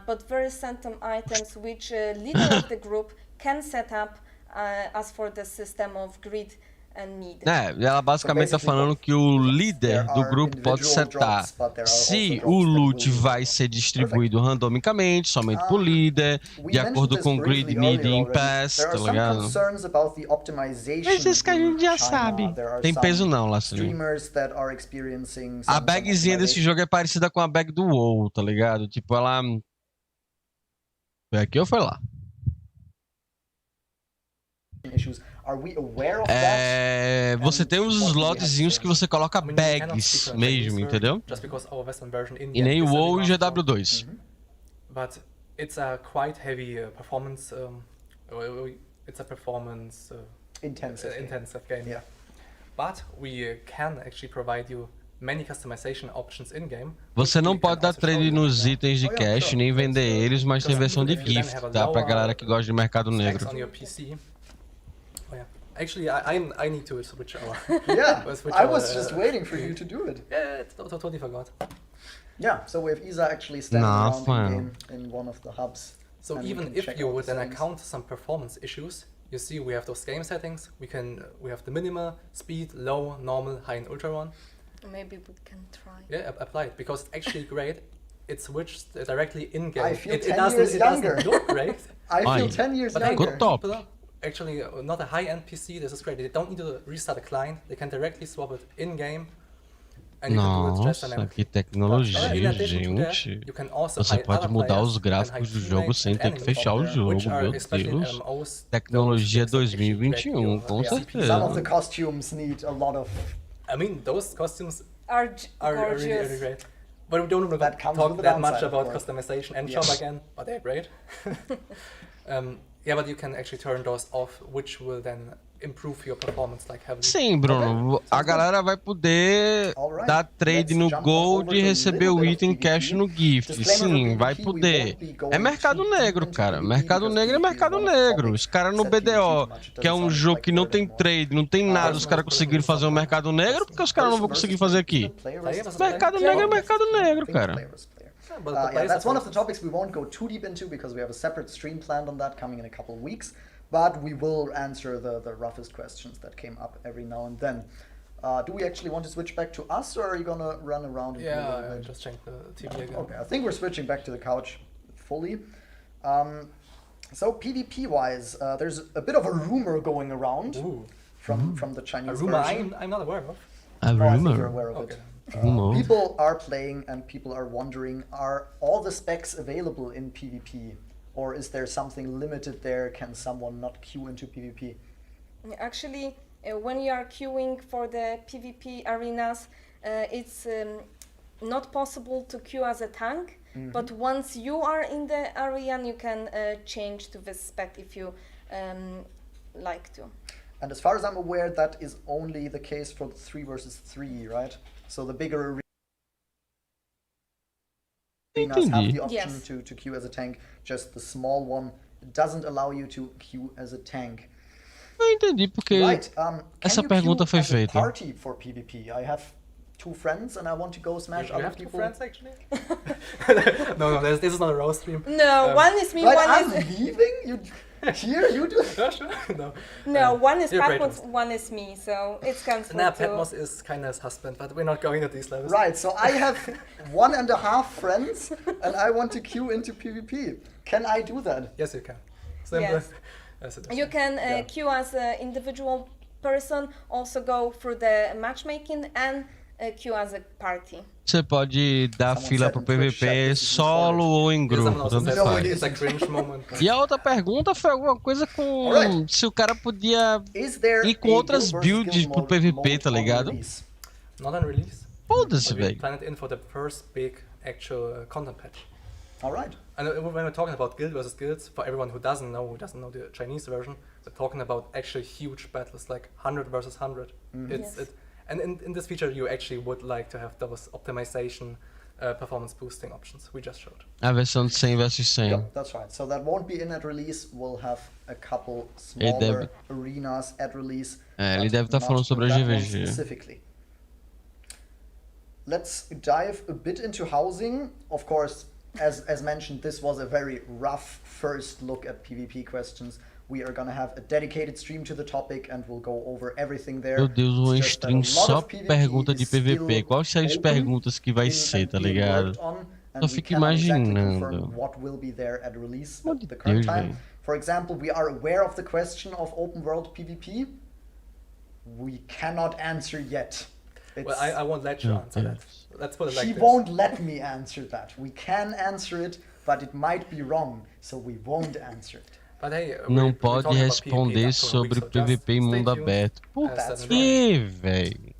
But very certain items which leader of the group can set up as for the system of greed and need. Ela basicamente tá falando que o líder do grupo pode setar se o loot vai ser distribuído randomicamente, somente pro líder, de acordo com Grid, Need e Impasse, tá ligado? Mas isso que a gente já sabe. Tem peso não, Lacinho. A bagzinha desse jogo é parecida com a bag do WoW, tá ligado? Tipo, ela... Foi aqui ou foi lá? Você tem uns slotzinhos que você coloca bags mesmo, entendeu? E nem o WoW e o GW2. But it's a quite heavy performance. It's a performance intensive game. Yeah. But we can actually provide you many customization options in game. Você não pode dar trade nos itens de cash nem vender eles, mas tem versão de gift, tá? Pra galera que gosta de mercado negro. On your PC. Oh, yeah. Actually, I need to switch our. Yeah, switch I our, was just waiting for you to do it. Yeah, totally forgot. Yeah, so we have Isa actually standing around in game in one of the hubs. So and we even can if check you out would the then settings. encounter some performance issues, you see we have those game settings. We have the minimal, speed, low, normal, high, and ultra one. Maybe we can try. Yeah, apply it because it's actually great. It switched directly in game. I feel It 10 doesn't years younger. look great. I feel Fine. 10 years But hey, younger. Good top. people are actually not a high-end PC. This is great. They don't need to restart a client. They can directly swap it in game. And you can do it just Nossa, dynamically. que tecnologia, In addition to that, gente. you can also Você hide pode other mudar players os and gráficos hide do jogo sem ter que teammates fechar o and jogo, which are meu especially in Deus. MMOs, Tecnologia those things that actually break 2021, your com CPU. certeza. Some of the costumes need a lot of I mean, those costumes are really, really gorgeous. great. But we don't That comes talk with the that much downside, of about course. customization and Yeah. shop again, but they're great. Yeah, but you can actually turn those off, which will then improve your performance like heavily. Sim, Bruno. A galera vai poder Alright, dar trade let's no jump Gold over e to a receber little o bit of item PvP. cash no gift. Disclaimer Sim, for vai PvP, we poder. won't be going É mercado too deep negro, into cara. PvP, Mercado because negro é PvP is mercado one of the negro. topics Os caras no that PvP BDO, too much que é um doesn't jogo like que não word tem anymore. trade, não tem nada, os caras conseguiram fazer o mercado negro, porque os caras não vão conseguir fazer aqui. Mercado negro é mercado negro, cara. But That's one of the topics we won't go too deep into because we have a separate stream planned on that coming in a couple of weeks. But we will answer the roughest questions that came up every now and then. Do we actually want to switch back to us, or are you gonna run around and do a little Yeah, bit? just change the TV again. Okay, I think we're switching back to the couch fully. So PvP-wise, there's a bit of a rumor going around Ooh, from the a Chinese rumor version. I'm not aware of. A No, I think you're rumor. aware of Okay. it. Rumor. People are playing and people are wondering, are all the specs available in PvP? Or is there something limited there? Can someone not queue into PvP? Actually, when you are queuing for the PvP arenas, it's not possible to queue as a tank. But once you are in the arena, you can change to this spec if you like to. And as far as I'm aware, that is only the case for the 3 versus 3, right? So the bigger arenas have the option Yes. to queue as a tank. Just the small one doesn't allow you to queue as a tank. Eu entendi porque Right. essa Can you pergunta queue foi as a feita. party for PvP? I have 2 friends and I want to go smash You other have two people. friends actually? no, this is not a roast stream. No, one is me, Right, one I'm is leaving? You here? You do? Yeah, sure. No. no, one is You're great Patmos, host. one is me. So it's comes Nah, to. Patmos is Kinda's husband, but we're not going at these levels. Right, so I have 1.5 friends and I want to queue into PvP. Can I do that? Yes, you can. Simple. Yes. Yes, it is. You can Yeah. queue as an individual person, also go through the matchmaking and queue as a party. Você pode dar Someone fila said pro in Twitch chat PVP this is solo recorded. ou em Yes, someone grupo, also tanto said No, faz. it it's a isn't. cringe moment. E a outra pergunta foi alguma coisa com Alright. se o cara podia Is there ir com a outras guild versus builds guild pro mode PVP, tá on ligado? release? Not on release. Foda-se, But we velho. plan it in for the first big actual content patch. All right. And when we're talking about guild versus guilds, for everyone who doesn't know the Chinese version, we're talking about actually huge battles, like 100 versus 100. Yes. And in this feature, you actually would like to have those optimization, performance boosting options we just showed. A versão de 100 versus 100. Yep, that's right. So that won't be in at release. We'll have a couple Ele smaller deve- arenas at release. Ele but deve estar not falando sobre a that one GVG. specifically. Let's dive a bit into housing. Of course, as mentioned, this was a very rough first look at PvP questions. We are gonna have a dedicated stream to the topic and we'll go over everything there. Meu Deus, um It's just that a stream lot só of PvP pergunta de is PVP. still Quais são as open perguntas que vai in ser, and tá being ligado? worked on, and Só we fico cannot exactly imaginando. confirm what will be there at release Pelo at de the current Deus, time. velho. For example, we are aware of the question of open world PvP. We cannot answer yet. Well, I won't let you answer that. Let's put it like She this. won't let me answer that. We can answer it, but it might be wrong, so we won't answer it. But hey, Não we're pode talking about responder PvP sobre for a week, so just PVP em stay mundo tuned. aberto. Por That's que, velho?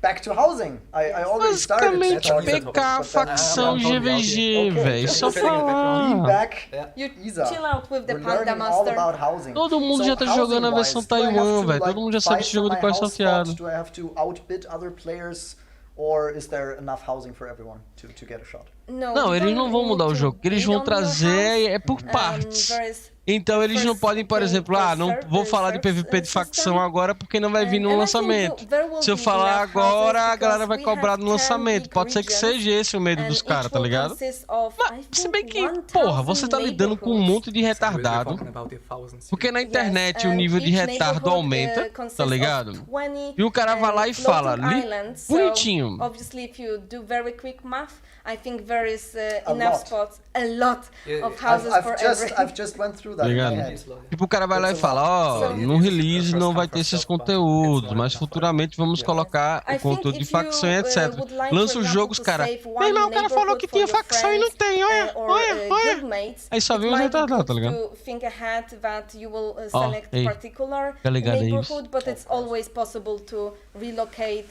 Back to housing. I already started Basicamente talking PK, about it, but facção I'm GVG, Okay, velho. just Só getting it back Lean falar. back, Yeah. You Isa. chill out with the We're Panda learning all Master. about housing. Todo mundo já tá jogando a versão Taiwan, velho. Todo mundo já sabe esse jogo do qual é sorteado. Do I have to outbid other players, or is there enough housing for everyone to get a shot? No, Não, you eles don't não vão need mudar o to jogo. O que eles bid vão on your trazer house. é por partes. There is Então eles não first podem, por thing, exemplo, first não serve, vou there falar de is PVP de first facção system. agora porque não vai vir no And I think lançamento. there will Se eu be falar enough agora, houses a galera vai because we cobrar have no 10 lançamento. big Pode ser que regions, seja esse o medo and dos each caras, tá will ligado? consist of, I Mas, se think, bem que, 1000 porra, você tá lidando com um neighborhoods. monte de So we're retardado. talking about the thousands. Porque na Yes, internet o and nível de each retardo neighborhood, aumenta, consists tá of ligado? 20, E o cara vai lá e floating fala, islands. So, bonitinho. obviously, if you do very quick math, I think there there is A enough lot. spots, a lot Yeah, of houses for every. I've just went through that in my Obrigado. head. Tipo, o cara vai lá e It's a fala, ó, So- no release não vai ter First esses come, first serve, but conteúdos, it's not mas enough. futuramente vamos colocar I o conteúdo think de if you, facção e etc. would like, Lança for os example, jogos, to cara. save Meu one irmão, o cara falou neighborhood que for tinha your facção e não friends, tem, olha, or, olha. guildmates, Aí só it vê os might be retardados, tá good ligado? to think ahead that you will Ó, select ei, particular fica ligado aí, neighborhood, but it's always possible to relocate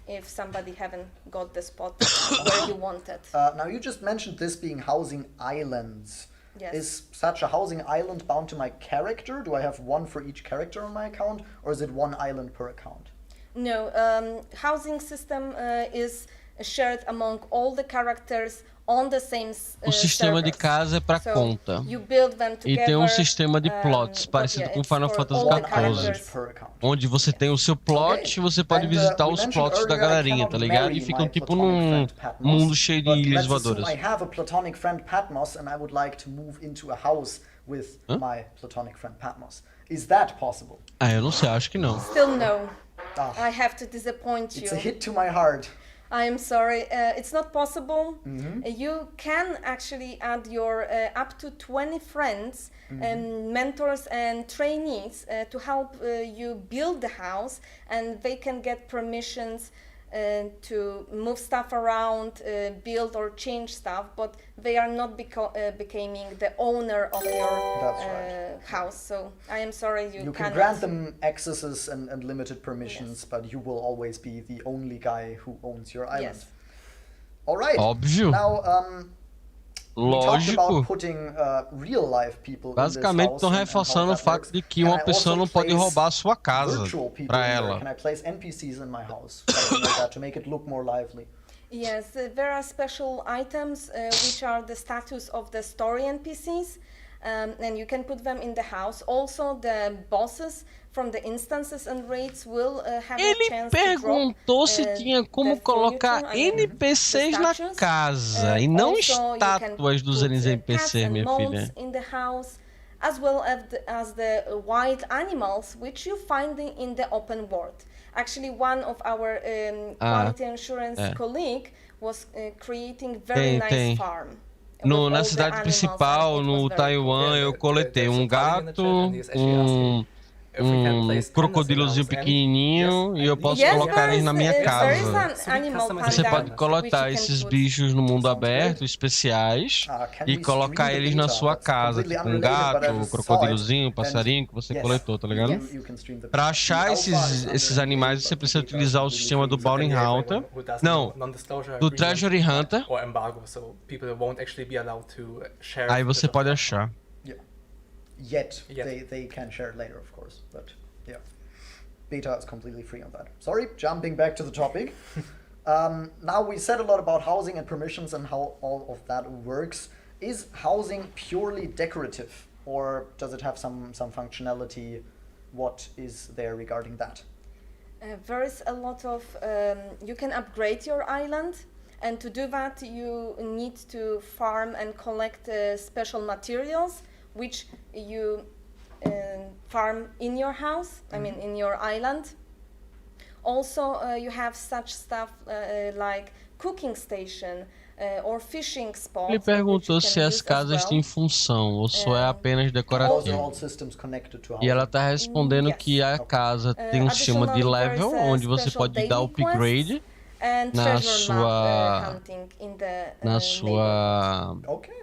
if somebody haven't got the spot where you want it. Now you just mentioned this being housing islands. Yes. Is such a housing island bound to my character? Do I have one for each character on my account, or is it one island per account? No, housing system is shared among all the characters on the same O sistema de servers. casa é pra So, conta. you build them E tem um together, sistema de plots, but parecido yeah, com it's Final for Fantasy all the XIV. characters. Per account. Onde você tem o seu plot, Okay. você pode And, visitar we os mentioned plots da earlier I galerinha, cannot tá ligado? marry E ficam my tipo platonic num friend Patmos, mundo cheio de but ilhas let's assume voadoras. I have a platonic friend Patmos and I would like to move into a house with my platonic friend Patmos. Is that possible? Ah, eu não sei, acho que não. Still no. Ah, I have to disappoint you. it's a hit to my heart. I am sorry, it's not possible. Mm-hmm. You can actually add your up to 20 friends, Mm-hmm. mentors and trainees to help you build the house, and they can get permissions to move stuff around, build or change stuff, but they are not becoming the owner of your That's right. house. So I am sorry, You can cannot. grant them accesses and limited permissions, but you will always be the only guy who owns your island. Yes. All right. Óbvio. Now, we talked about Lógico. putting real life people Basicamente in this estão house reforçando o and how that fato works. de que Can uma I pessoa also não pode place roubar a sua casa virtual people pra in there? ela. Can I place NPCs in my house? Something like that to make it look more lively. Yes, there are special items which are the status of the story NPCs, and you can put them in the house. Also, the bosses from the instances and raids will have a Ele chance to perguntou drop, se tinha como the colocar furniture, I mean, NPCs the na statues. casa e não Also, you can estátuas dos put, NPCs, cats and minha moles filha. in the house, as well as the wild animals which you find in the open world. Actually, one of our quality assurance colleague was creating very nice farm. with all Na the cidade animals, principal, and it no was very Taiwan, eu coletei There's um a Italian in the gato, chat, and he's actually asking if we can place pandas in crocodilozinho the house. And pequenininho yes, e eu I posso believe colocar there eles is, na minha there is casa. an animal Você panda pode coletar which you can esses put. bichos no mundo Sounds aberto, great. especiais, Can e we colocar stream the eles na beta? sua That's casa, completely tipo um unrelated, but I gato, just crocodilozinho, saw it, passarinho que você coletou, tá ligado? You can stream the Pra beta. achar The alpha is esses under animais, NDA, você but precisa the beta is utilizar o completely sistema do free. Bounty Hunter. Who does Não, non-disclosure do agreement Treasury Hunter. or embargo, so people won't actually be allowed to share. Aí você the pode document. achar. Yeah. Yet. Yet. They can share it later, of course, but yeah. Beta is completely free on that. Sorry, jumping back to the topic. Now we said a lot about housing and permissions and how all of that works. Is housing purely decorative, or does it have some functionality? What is there regarding that? There is a lot of, you can upgrade your island, and to do that you need to farm and collect special materials which you farm in your house, I mean in your island. Also you have such stuff like cooking station or fishing spot. Ele perguntou se as casas têm função ou só é apenas Those are decorativo. all systems connected to E housing. ela tá respondendo Yes. que a casa tem um sistema de additionally, level, there is a onde você special pode dar daily upgrade and na treasure sua- map hunting in the na neighborhood. sua... Okay.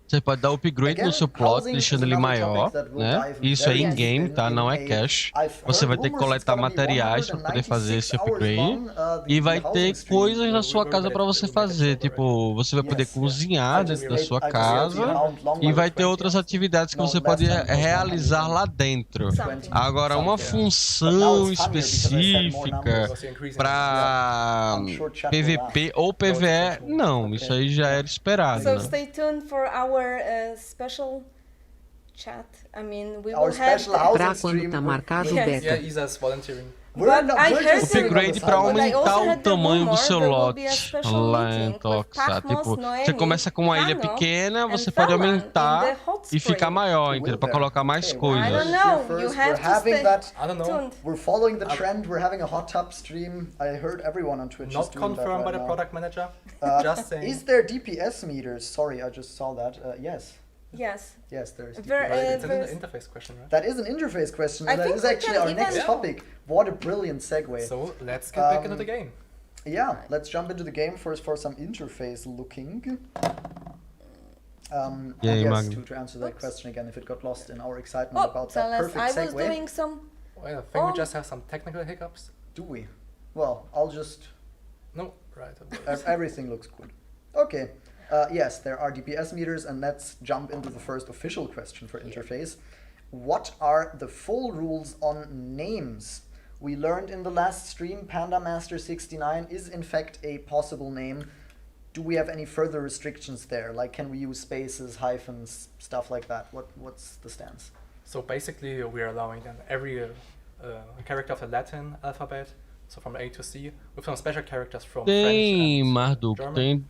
Você pode dar upgrade Again, no seu plot, housing deixando is ele another maior, topic that we'll né? dive Isso é very in-game, deep tá? in Não é a- cash. I've Você vai heard ter que rumors coletar it's gonna be materiais para poder fazer esse 196 hours upgrade. long, E vai the ter housing stream. coisas na sua casa para você fazer, tipo, você vai poder Yes. cozinhar I just dentro da read- sua I just read the casa amount long e by vai the ter 20 outras hours. atividades que No, você last pode time it was realizar 100. lá dentro. Something. Agora, uma Something. função But now it's funnier because I said more específica numbers. Also increasing para I'm sure chat will PVP ou PVE, não, isso aí já era esperado, So né? stay tuned for our special chat. I mean, we Our will have special housing Pra quando stream tá will- marcado o will- Yes. Yeah, beta. Isa's volunteering. We're But I we're heard just sitting on the Upgrade pra sideline. But I also aumentar o heard the tamanho do rumor seu there will be a lote special lá em meeting with Toxa. Patmos, Tipo, você Noemi, começa com uma ilha Kano, pequena, você and pode Thalan in aumentar the hot e ficar spring. maior, Will entendeu? Pra there? colocar mais Okay, coisas. I don't Here know. first, You we're have to having stay that. I don't know. tuned. We're following the trend. We're having a hot tub stream. I heard everyone on Twitch is Not doing that confirmed by right the now. product manager. Just saying. Is there DPS meters? Sorry, I just saw that. Yes. Yes. Yes, there's Ver- DPS. It's an interface question, right? That is an interface question, I and that think is we actually can our next even- topic. What a brilliant segue. So let's get back into the game. Yeah, let's jump into the game first for some interface looking. And Yeah, yes, Magnus. to answer that Oops. question again, if it got lost in our excitement Oh, about that Talas, perfect I was segue. doing some. Well, I think Oh. we just have some technical hiccups. Do we? Well, I'll just... No, right. Everything looks good. Okay. Yes, there are DPS meters, and let's jump into the first official question for interface. What are the full rules on names? We learned in the last stream Panda Master 69 is in fact a possible name. Do we have any further restrictions there? Like, can we use spaces, hyphens, stuff like that? What's the stance? So basically, we are allowing then every character of the Latin alphabet, so from A to C, with some special characters from Tem, French and Marduk, German. tem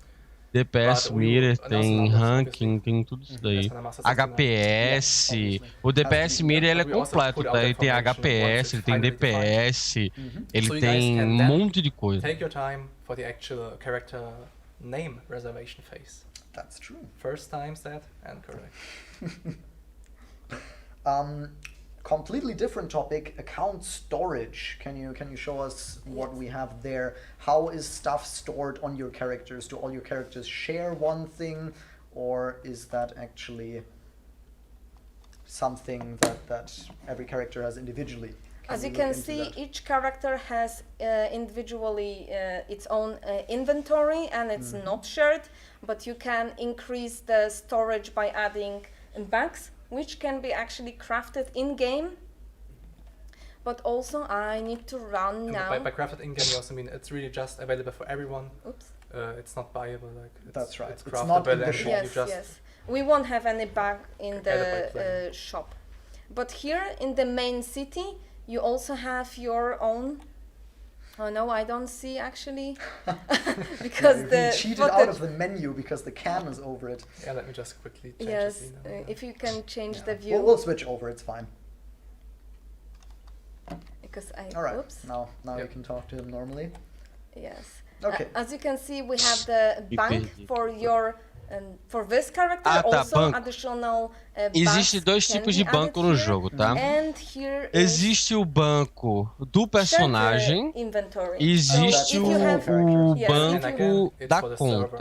DPS But we meter, will tem announce numbers, ranking, obviously. tem tudo isso daí. That's the Master 69. HPS, obviously. o DPS meter ele é But we also completo, put tá? out Ele tem information HPS, once ele it's tem finally DPS, ele So you guys tem can um then monte de coisa. Take your time for the actual character name reservation phase. That's true. First time said and correct. Completely different topic, account storage. Can you show us what we have there? How is stuff stored on your characters? Do all your characters share one thing, or is that actually something that every character has individually? As we you look can into see, that? each character has individually its own inventory, and it's not shared, but you can increase the storage by adding bags, which can be actually crafted in-game. But also, I need to run And now. by crafted in-game, you also mean it's really just available for everyone. Oops. It's not buyable. Like it's, That's right. It's It's not in craftable the and shop. you Yes, just yes. We won't have any bag in Get it by the playing. shop. But here in the main city, you also have your own. Oh no, I don't see actually, because Yeah, the we cheated what out the- of the menu because the cam is over it. Yeah, let me just quickly change yes, the scene. if you can change Yeah. the view, We'll switch over. It's fine. because I. All right. Oops. Now you Yep. can talk to him normally. Yes. Okay. As you can see, we have the bank perdi. for your. For this character, Ah, tá, also banco. additional. Existem bags dois can tipos be de banco added no here. jogo, tá? And here is Existe o banco do personagem shared, inventory. e existe So o, if you have- o Yes. And banco again, it's da for the conta. server,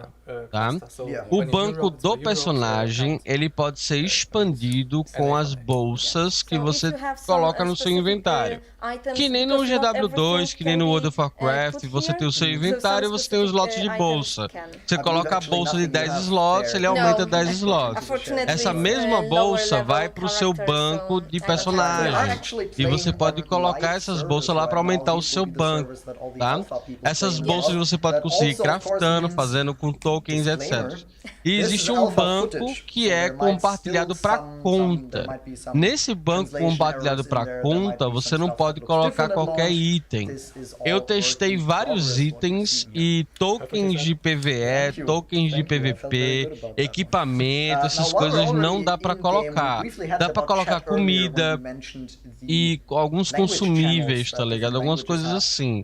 tá? cluster. So Yeah. O when you banco Euro- do so you Euro personagem, account, ele pode ser expandido com as bolsas que So if você you have some, coloca no seu specific, inventário. items, Que nem no because not GW2, everything que nem can no be, World of Warcraft, put você here. tem o seu So inventário e some você tem os specific, lotes de items bolsa. can. Você I believe coloca a actually bolsa de nothing you 10 have slots, there. ele aumenta No. 10 slots. Unfortunately, Essa it's, mesma lower bolsa level vai pro seu character, banco so de I don't personagem. have E você pode colocar essas bolsas lá para aumentar o seu banco, tá? Essas bolsas você pode conseguir craftando, fazendo com tokens, etc. E existe um banco que é compartilhado para conta. Nesse banco compartilhado para conta, você não pode colocar qualquer item. Eu testei vários itens e tokens de PvE, tokens de PvP, equipamento, essas coisas não dá para colocar. Dá para colocar comida e alguns consumíveis, tá ligado? Algumas coisas assim.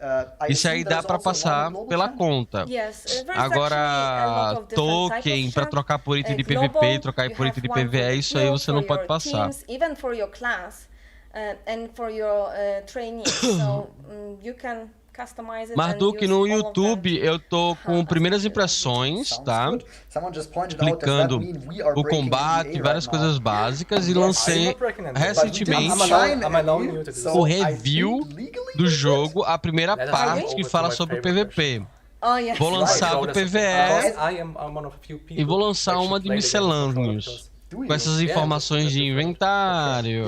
Isso aí dá para passar pela conta. Yes, there's actually a Agora, lot of different type token of para chat. trocar por item de Global, PvP, trocar you por have item de one for PvE, the isso aí guild, você não for pode your passar. teams, even for your class, and for your trainees. So you can customize it. Marduk, and no use all of them. YouTube eu tô com primeiras impressões, tá? Explicando o combate, várias coisas básicas e lancei recentemente o review do jogo, a primeira parte que fala sobre o PVP. Oh, yes. Vou lançar do PvE e vou lançar lançar uma de miscelâneos. Com essas informações de inventário,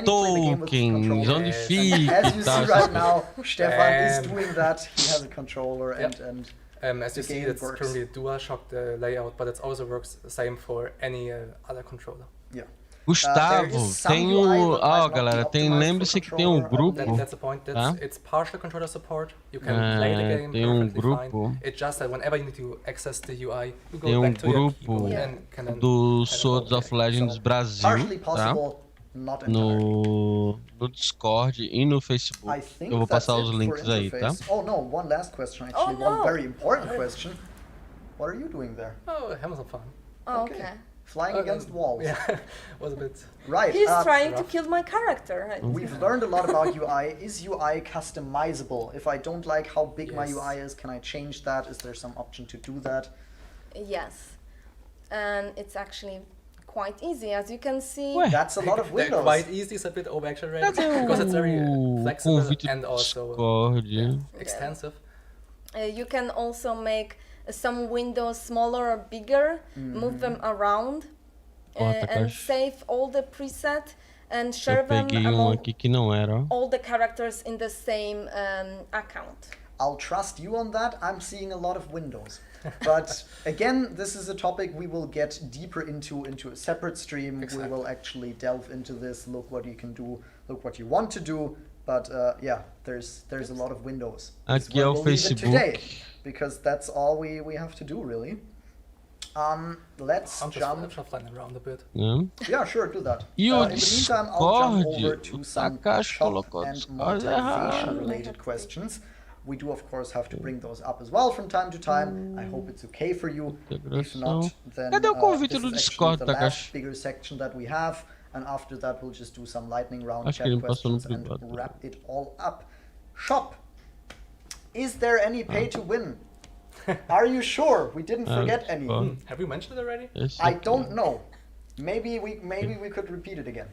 tokens, onde fica As e you tal. see right now, Stefan is doing that. He has a controller and as you the see, game it's works. currently DualShock the layout, but it also works the same for any other controller. yeah. Gustavo, tem o... Ó, galera, lembre-se que tem um grupo. That's the point. Tá? It's partial controller support. You can play the game Tem um perfectly grupo. fine. It's just that whenever you need to access the UI, you Tem go um back to your grupo keyboard and can then do edit Swords the of game. Legends Brasil, Partially tá? possible, not entirely. No Discord e no Facebook. I think Eu vou that's passar it os for links aí, tá? interface. Oh no, one last question actually. Oh, no. One very important question. What are you doing there? Oh, having some fun. Oh, okay. Flying against walls. Yeah, was a bit. Right. He's trying to rough. kill my character. We've learned a lot about UI. Is UI customizable? If I don't like how big my Yes. UI is, can I change that? Is there some option to do that? Yes, and it's actually quite easy, as you can see. Ué. That's a lot of They're windows. quite easy, it's a bit over-exaggerated because it's very flexible Convite and do also Discord. extensive. You can also make some windows smaller or bigger, move them around, Porta, and caixa. save all the preset and share Eu them peguei um among aqui que não era, ó. all the characters in the same account. I'll trust you on that. I'm seeing a lot of windows. But again, this is a topic we will get deeper into a separate stream. Exactly. We will actually delve into this, look what you can do, look what you want to do. But yeah, there's a lot of windows. This Aqui é one o we'll leave it today, Facebook. because that's all we have to do really. Let's I'm just flying around a bit. Né? Yeah, sure, do that. E o In the meantime, I'll jump over Discord, to o some Takashi shop colocou o and Discord errado. monetization-related questions. We do, of course, have to bring those up as well from time to time. I hope it's okay for you. If not, then Cadê o convite this do is Discord, actually the last Takashi? bigger section that we have. And after that, we'll just do some lightning round Acho que chat ele passou no questions and privado. wrap it all up. Shop. Is there any pay to win? Are you sure? We didn't forget any. Discord. Have you mentioned it already? Esse I aqui. don't know. Maybe we could repeat it again.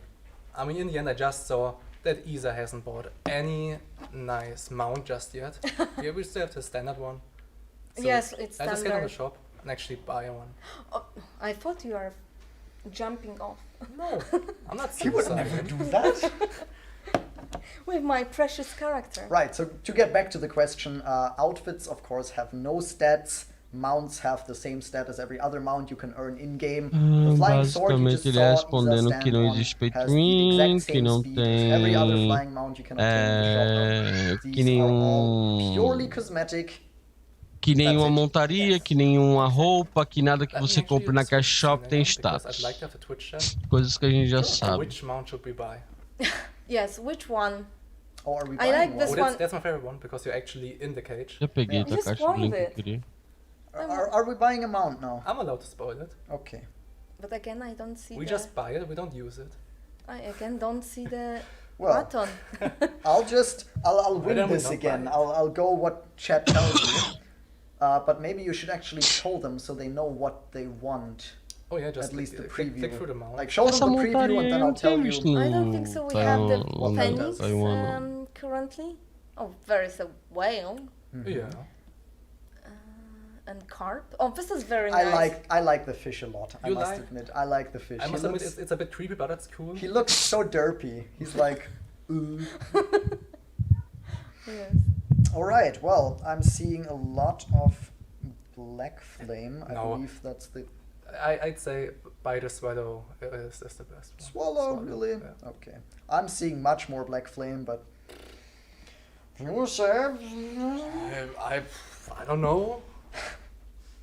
I mean, in the end, I just saw that Isa hasn't bought any nice mount just yet. Yeah, we still have the standard one. So Yes, it's I just get on the standard. shop and actually buy one. Oh, I thought you were jumping off No, I'm not He would never suicidal. do that. with my precious character. Right, so to get back to the question, outfits, of course, have no stats. Mounts have the same stat as every other mount you can earn in-game. The flying sword you just Basicamente ele é saw respondendo Isa que não stand on existe pay has to the win, exact que same não speed as every other tem flying mount you can obtain in the shop. que These are all nenhum purely cosmetic. que nenhuma That's it. montaria, Yes. que nenhuma roupa, que nada que Let me você actually compre na use cash shop Canal tem because I'd status. like to have a Twitch chat. Coisas que a gente já sabe. Which mount should we buy? Yes, which one? Or are we I buying like one? this Oh, one. that's my favorite one because you're actually in the cage. Já peguei, Yeah. tá? Just Caixa o one link of que eu it. queria. Are we buying a mount now? I'm allowed to spoil it. Okay. But again, I don't see We the... just buy it, we don't use it. I again don't see the Well, button. I'll win then we this don't again. buy it. I'll go what chat tells you. But maybe you should actually show them so they know what they want. Oh yeah, just At least the click preview. through the mount. Like show them Essa the preview and montaria then eu I'll não tell tenho you. visto no I don't think so. We have the pennies Taiwan. currently. Oh, there is a whale Yeah. and carp. Oh, this is very I nice. like the fish a lot. I You must like- admit, I like the fish. I must he, admit, looks, it's a bit creepy, but that's cool. he looks so derpy. He's like, ooh. Yes. All right. Well, I'm seeing a lot of black flame. I No. believe that's the I'd say buy the swallow is the best one. swallow. Really? Yeah. Okay. I'm seeing much more black flame, but you say I don't know.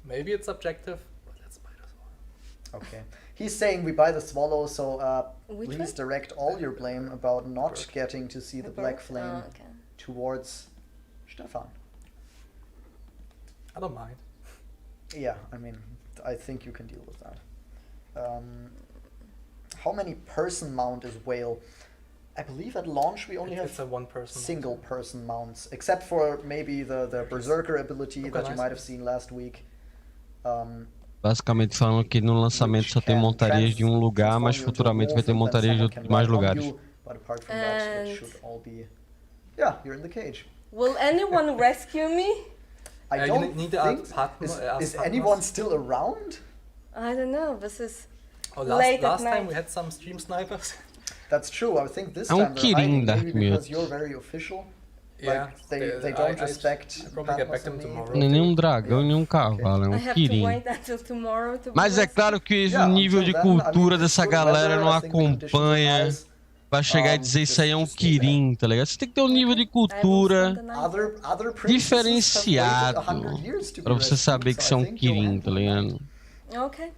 Maybe it's subjective, but let's buy the swallow. okay. He's saying we buy the swallow, so Which please one? direct all your blame about not Bird. getting to see the The black bird? flame Oh, okay. towards Stefan. I don't mind. Yeah, I mean, I think you can deal with that. How many person mount is whale? I believe at launch we only It's a have one-person. single person mounts, except for maybe the berserker ability Okay, that you nice. might have seen last week. Basicamente falando que no lançamento só tem montarias de um lugar, mas futuramente vai ter montarias de mais lugares. But apart from that, it And- should all be. Yeah, you're in the cage. Will anyone rescue me? I you don't need to think. ask partner- Is partners. anyone still around? I don't know. This is Oh, Late at last time night. we had some stream snipers. That's true. I think this É um time they're hiding, Kirin da maybe because Arquimedes. you're very official. Yeah, Like they don't respect I'll probably get back to them Patmos and me. tomorrow. Não é nem um dragão, nem um cavalo, é I um have to quirim. wait until tomorrow to be Mas é honest. claro que Yeah, o nível until de then, I mean, cultura it's dessa good galera weather, não I think the conditions are acompanha nice. pra chegar e dizer isso aí é um Just stay there. quirim, tá ligado? Você tem que ter um nível de I will cultura spend the night. Other princesses have waited 100 diferenciado years to be pra você rescued, saber que so isso é I um think you'll quirim, handle tá that. ligado? Okay.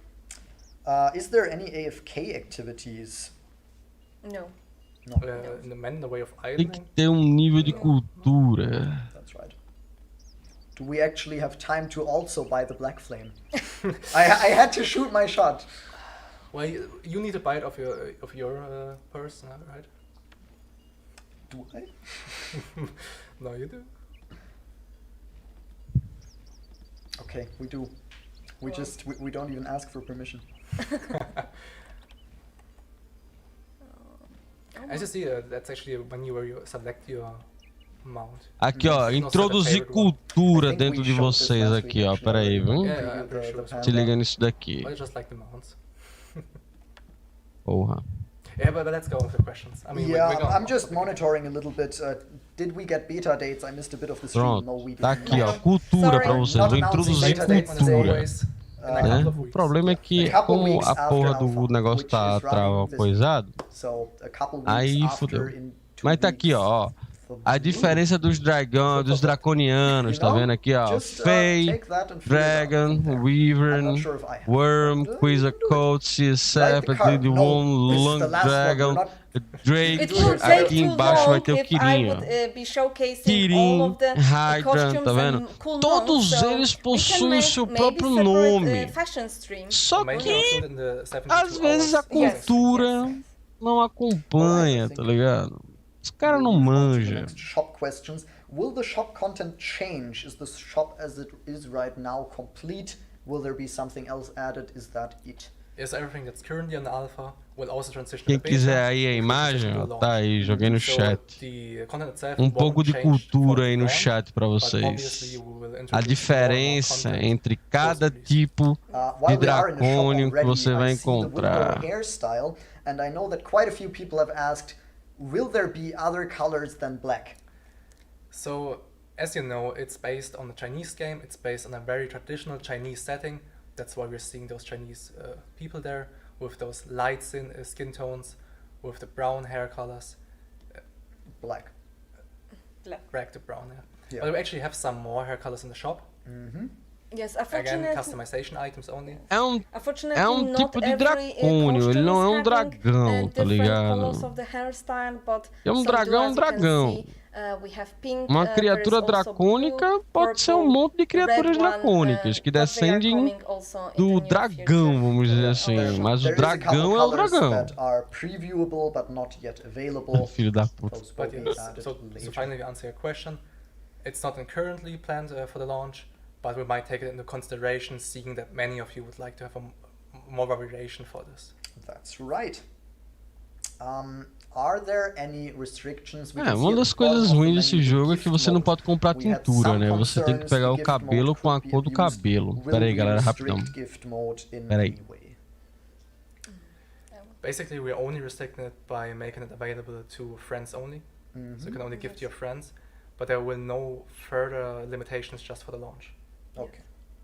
Is there any AFK activities? No. No. In the man in the way of Tem que idling. ter um nível de cultura. That's right. Do we actually have time to also buy the Black Flame? I had to shoot my shot. Well, you need to buy it of your purse, right? Do I? No, you do. Okay, we do. We don't even ask for permission. As you see, that's actually when you select your mount. Aqui, ó, introduzir cultura dentro de vocês aqui, ó. Pera aí, viu? Yeah, I'm pretty sure. Se liga nisso daqui. I just like the mounts. Porra. Yeah, but let's go with the questions. I mean, Yeah, we're going I'm just monitoring a little bit. Did we get beta dates? I missed a bit of the stream. No, Pronto. we did Tá aqui, ó. not. Cultura pra Sorry. vocês. Not Vou announcing introduzir data dates cultura. always in a Né? couple of O weeks. problema é que, A couple como weeks a after porra Alpha, do negócio which tá is running this- coisado, So, a couple weeks aí after fudeu. in 2 Mas tá aqui, weeks. ó. for A blue. diferença dos draconianos, You tá know, vendo aqui, ó? just, Fey, take that and figure it out Dragon, from there. I'm Wyvern, not sure if I have Worm, it. Quetzalcoatl, Like Serpent, the card. the No, One, this is Long the last one. Dragon, We're not- Drake. It Aqui would take Aqui too embaixo vai long ter o if I Kirin, would ó. be showcasing all Kirin, of the Hydra, costumes tá vendo? and cool Todos noms, so eles we can possuem make seu maybe próprio separate, nome. fashion stream. Só Maybe que include in the 72 às vezes a hours. cultura Yes. não acompanha, tá ligado? Os caras não We'll move on to the manjam. next shop questions. Will the shop content change? Is the shop as it is right now complete? Will there be something else added? Is that it? Is everything that's currently on the alpha will also transition Quem to beta, quiser aí a which will imagem, transition ó, to launch. tá aí, joguei no So chat. the content itself Um won't pouco de change cultura for aí the no brand, chat pra but vocês. obviously we will A introduce more diferença content entre cada post-release. tipo While de we are in the shop dracônio que already, você vai I see the willow encontrar. hairstyle, and I know that quite a few people have asked, will there be other colors than black? So, as you know, it's based on a Chinese game. It's based on a very traditional Chinese setting. That's why we're seeing those Chinese people there with those light skin tones, with the brown hair colors, Black. black to brown. Yeah. Yeah. But we actually have some more hair colors in the shop. Mm-hmm. Yes, Again, unfortunately, customization items only. unfortunately É um not tipo de every, dracônio, costume ele não é um is having, dragão, tá different ligado? colors of the hairstyle, but É um some dragão, do, as you can dragão. see, we have pink, Uma there criatura is also dracônica blue, pode ser um purple, monte de criaturas red one, dracônicas que but they are descendem coming also in the do near dragão, future. vamos dizer assim. There's- Mas o There is a couple dragão é o colors dragão. that are previewable but not yet available. Filho da puta. Those will But be yes, added so later. finally to answer your question, it's not currently planned for the launch, but we might take it into consideration, seeing that many of you would like to have more variation for this. That's right. Are there any restrictions? We É, can see uma at das the bottom coisas of the ruins desse menu, jogo é gift que você não mode. pode comprar We had tintura, some né? Você tem que concerns pegar the o gift cabelo mode com a could be cor do abused. cabelo. Will Pera aí, we galera, restrict rapidão. gift mode in Pera aí. any way? Basically, we're only restricting it by making it available to friends only, so you can only gift to your friends, but there will no further limitations just for the launch. Okay.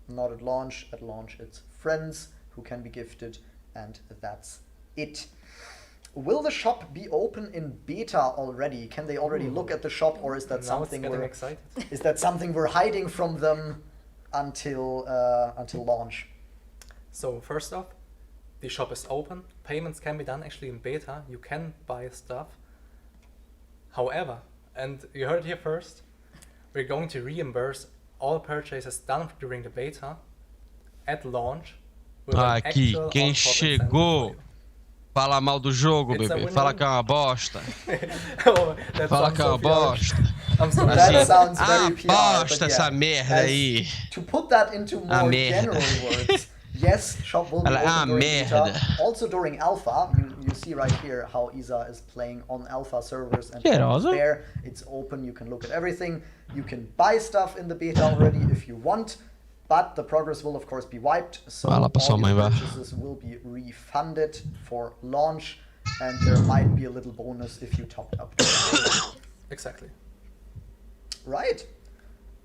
Not at launch. At launch, it's friends who can be gifted, and that's it. Will the shop be open in beta already? Can they already look at the shop, or is that Now something it's getting we're excited. hiding from them until launch? So first off, the shop is open. Payments can be done actually in beta. You can buy stuff. However, and you heard it here first, we're going to reimburse all purchases done during the beta at launch. with an Aqui, actual quem on-top incentive chegou, for fala mal do jogo, It's a bebê. win-win. Fala que é uma bosta. you. Oh, that Fala sounds que é so uma PR. bosta. I'm sorry. That Assim, sounds ah, very PR, bosta but essa yeah, merda as- aí. To put that into more merda. general words, yes, shop will be Ela é open uma during beta. merda. Also during alpha, you see right here how Isa is playing on alpha servers and Cheirosa. there it's open. You can look at everything. You can buy stuff in the beta already if you want, but the progress will of course be wiped. So Vai lá pra sua all mãe, your vá. purchases will be refunded for launch, and there might be a little bonus if you topped up. Exactly. right.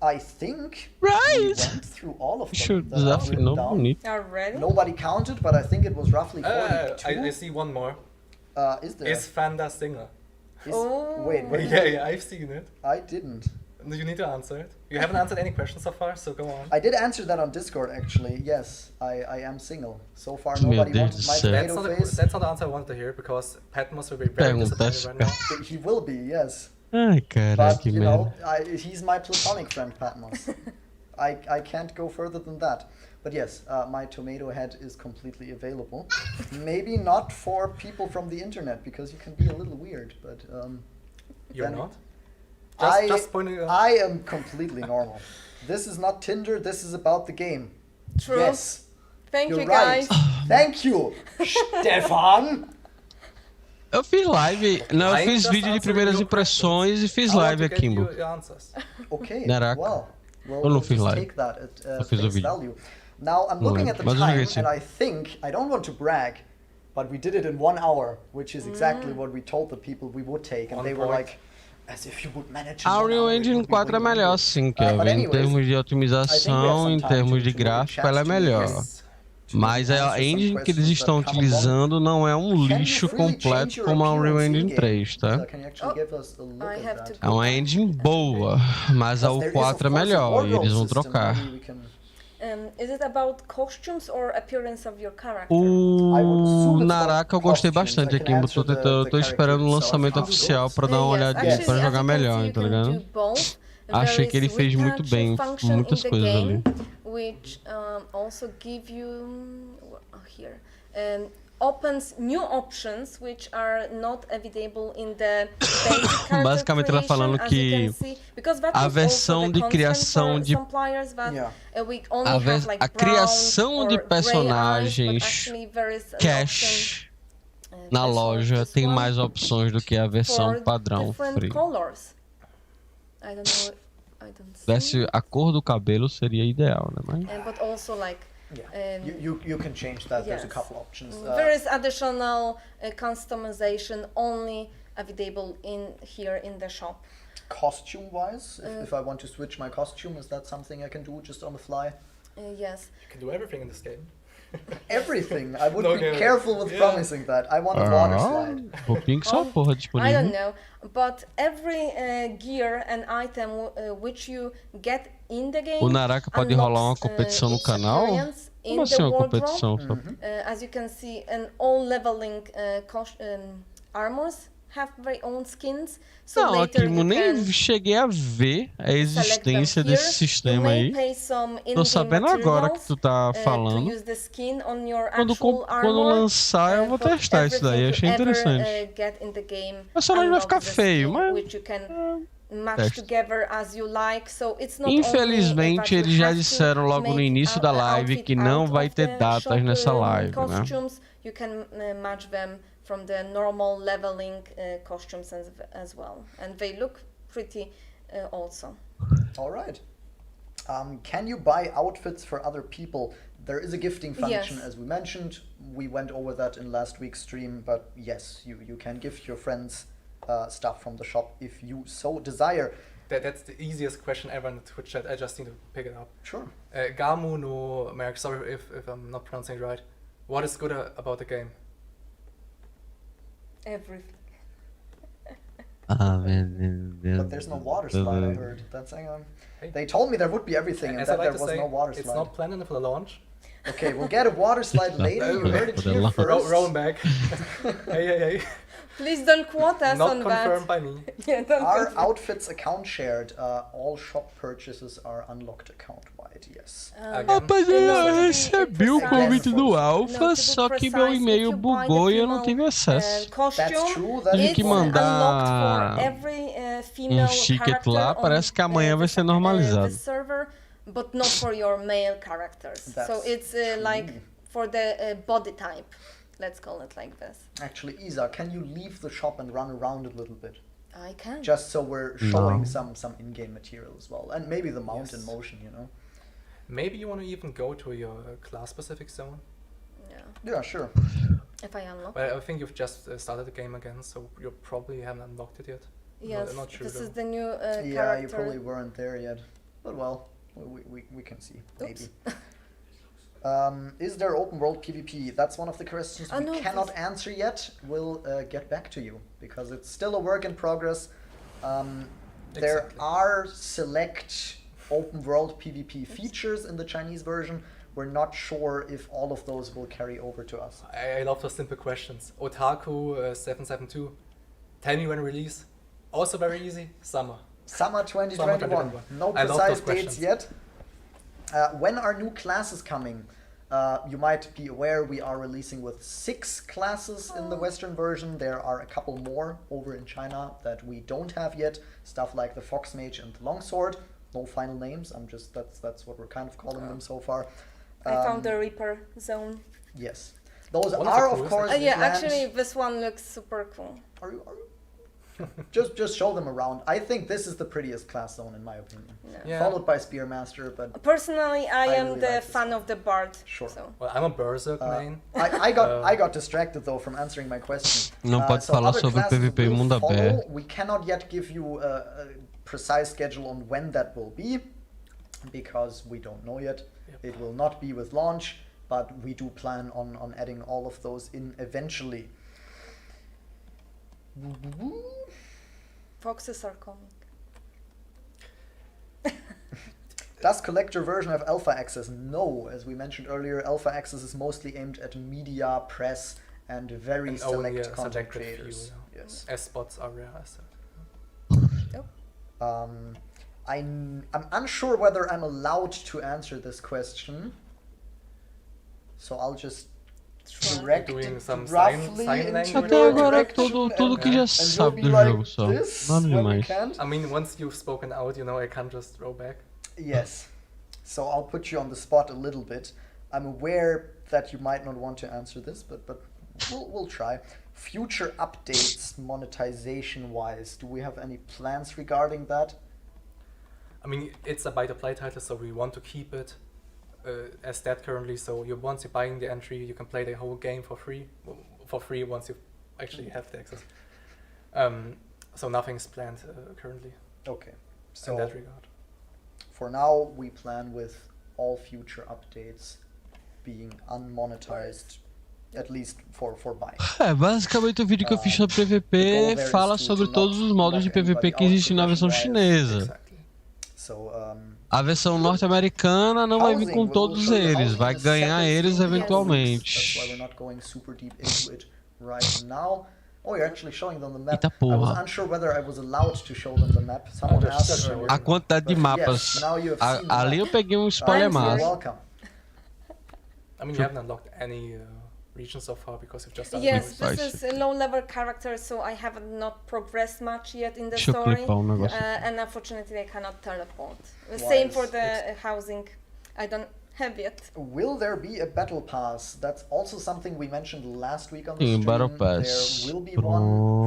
I think Right. we went through all of them. Deixa eu that I've written desafinar down. bonito. Already? Nobody counted, but I think it was roughly 42. I see one more. Is there? Is Fanda singer? Wait, where did Yeah, I've seen it. I didn't. You need to answer it. You haven't answered any questions so far, so go on. I did answer that on Discord actually. Yes, I am single. So far Meu nobody Deus wanted do my céu. tomato face. That's not the answer I wanted to hear because Patmos will be very disappointed Perguntas. right now. He will be, yes. Ai, cara, But que you merda. know, he's my platonic friend, Patmos. I can't go further than that. But yes, my tomato head is completely available. Maybe not for people from the internet because you can be a little weird. But You're then not? I Just pointing it out. I am completely normal. This is not Tinder. This is about the game. True. Yes, Thank you're you, right. guys. Thank you, Stefan. Eu fiz live. Não, eu I fiz just vídeo de answered primeiras your impressões e fiz I want live to aqui, get Kimbo. you your answers. Okay. Caraca. Well, Eu não we'll fiz just live. take that at Eu fiz o face vídeo. value. Now I'm Não looking at the lembro, mas eu time, joguei sim. and I don't want to brag, but we did it in 1 hour, which is exactly what we told the people we would take, and On they were point. like, as if you would manage. in A 1 Unreal hour, it Engine would be 4 é way melhor longer. sim, But Kevin. Em anyways, termos de I otimização, think em we have some termos de time to gráfico, chat ela é to melhor. Yes. Mas a answer some engine que eles questions estão that come along. utilizando não é um Can you lixo freely change completo your como a Unreal appearance Engine in-game? 3, tá? So can you actually give us a look I at have that? to É uma engine boa, mas a Because there is, U4 é of course, a melhor e wardrobe eles vão system. trocar. Maybe we can- Is it about costumes or appearance of your character? I would assume O it's Naraka eu about gostei costumes. bastante I aqui, can eu answer tô esperando o character lançamento itself. oficial pra dar uma Yes, olhadinha, actually, pra as jogar you can melhor, see, you tá can ligado? do both. Achei There que ele is fez muito retouch bem, function muitas in the coisas game, ali. which also give you here opens new options which are not available in the basic character Basicamente ela falando creation, as you que can see, because that a was versão also de the criação concern de- for some players that Yeah. we only A have like a brown criação de or gray eyes, but personagens actually there is an cash option, na as for loja this tem one, mais opções do que a versão for padrão different free. colors. I don't know. I don't see. Desse a cor do cabelo seria ideal, né? Mas But also like Yeah. You can change that. There's a yes. couple options. there is additional customization only available in here in the shop. Costume-wise, if I want to switch my costume, is that something I can do just on the fly? Yes. You can do everything in this game. Everything. I would No, be okay. careful with Yeah. promising that. I want a water slide. roupinha que só Oh, porra I disponível. don't know, but every gear and item which you get in the game O Naraka pode rolar uma competição no its canal? appearance in Como assim the uma wardrobe. competição? As you can see, all leveling armors have their own skins. So Não, later aqui eu you nem can cheguei a ver a existência select them desse here. sistema You may aí. pay some Tô in-game sabendo agora que tu tá to falando. use the skin on your Quando, actual quando armor. lançar eu vou But testar isso daí, everything achei you ever, interessante. get in the game O personagem vai unlocks ficar the feio, skin, mas which you can match teste. together as you like. So it's not only Infelizmente that you eles já have to disseram logo no make início da live outfit que não out vai of ter the datas shop, nessa live, né? costumes. You can match them from the normal leveling costumes as well, and they look pretty also. All right. Can you buy outfits for other people? There is a gifting function, Yes. as we mentioned. We went over that in last week's stream, but yes, you can gift your friends stuff from the shop if you so desire. That's the easiest question ever in the Twitch chat. I just need to pick it up. Sure. Gamu no Merk, sorry if I'm not pronouncing it right. What is good about the game? Everything. Ah, meu Deus. But there's no water slide, I heard. That's hang on. Hey. They told me there would be everything, and As I that like there to was say, no water it's slide. not planned for the launch. Okay, we'll get a water slide later. You heard it here first. Rowan back. hey. Please don't quote us Not on confirmed that. by me. Yeah, don't Are confirm. outfits account shared? All shop purchases are unlocked account wide, yes. Rapaz, eu recebi o convite do Alpha, só que meu e-mail bugou e eu não tive acesso. That's true. That Tive is que mandar ticket lá, parece que amanhã vai ser normalizado. But not for your male characters. So That's it's like for the body type. Let's call it like this. Actually, Isa, can you leave the shop and run around a little bit? I can. Just so we're showing No. some in-game material as well. And maybe the mount in Yes. motion, you know? Maybe you want to even go to your class-specific zone. Yeah. Yeah, sure. If I unlock. But I think you've just started the game again, so you probably haven't unlocked it yet. Yes, not sure this though. is the new Yeah, you character. probably weren't there yet. But well, we can see, maybe. Is there open world PvP? That's one of the questions we no, cannot this- answer yet. We'll get back to you because it's still a work in progress. There Exactly. are select open world PvP features in the Chinese version. We're not sure if all of those will carry over to us. I love those simple questions. Otaku 772. Tell me when release. Also very easy. Summer. Summer 2021. No I love precise those dates questions. yet. When are new classes coming? You might be aware we are releasing with 6 classes in the Western version. There are a couple more over in China that we don't have yet. Stuff like the Fox Mage and the Longsword. No final names. That's what we're kind of calling them so far. I found the Reaper zone. Yes, those One of the are of coolest, course. Yeah, planned- actually, this one looks super cool. Are you? Just show them around. I think this is the prettiest class zone in my opinion. Yeah. Followed by Spearmaster, but Personally, I am really the like this fan one. of the Bard. Sure. So. Well, I'm a Berserk main. I got distracted though from answering my question. Não pode falar other sobre classes PvP will mundo follow. aberto. We cannot yet give you a precise schedule on when that will be because we don't know yet. Yep. It will not be with launch, but we do plan on adding all of those in eventually. Foxes are coming. Does collector version have alpha access? No, as we mentioned earlier, alpha access is mostly aimed at media, press, and very And only select a content selected creators. few, Yes. S spots are rare. I said. I'm unsure whether I'm allowed to answer this question, so I'll just direct Doing it some roughly sign into language. Até your agora direction, tudo que já and you'll sabe be do like jogo só. this Nada when we demais. can't. I mean, once you've spoken out, you know, I can't just throw back. Yes. So I'll put you on the spot a little bit. I'm aware that you might not want to answer this, but we'll try. Future updates monetization-wise, do we have any plans regarding that? I mean, it's a buy-to-play title, so we want to keep it as that currently. So once you're buying the entry, you can play the whole game for free. Once you actually have the access. So nothing's planned currently Okay. in So that regard. for now, we plan with all future updates being unmonetized, at least for buying. É, basicamente o vídeo que eu fiz sobre PVP fala sobre todos os modos de PVP que existem na versão chinesa. Exactly. So, A versão norte-americana não vai vir housing, com we'll todos show you eles, housing vai in a ganhar second eles through the links. That's why eventualmente. we're not going super deep into it right now. Oh, you're actually showing them the map. Eita I was porra. unsure whether I was allowed to show them the map. Someone just asked show earlier. it. A quantidade de But mapas. yes, now you have seen the Ali map. eu peguei um spoiler I'm You're massa. welcome. I mean, you haven't unlocked any regions so far because you've just started. Yes, Vai this is a low-level character, so I have not progressed much yet in the Deixa eu story. clipar um negócio. And unfortunately, I cannot teleport. Why Same is for the housing. I don't have yet. Will there be a battle pass? That's also something we mentioned last week on the Sim, stream. battle pass. There will be one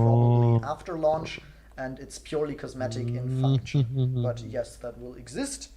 probably after launch, and it's purely cosmetic in function. But yes, that will exist.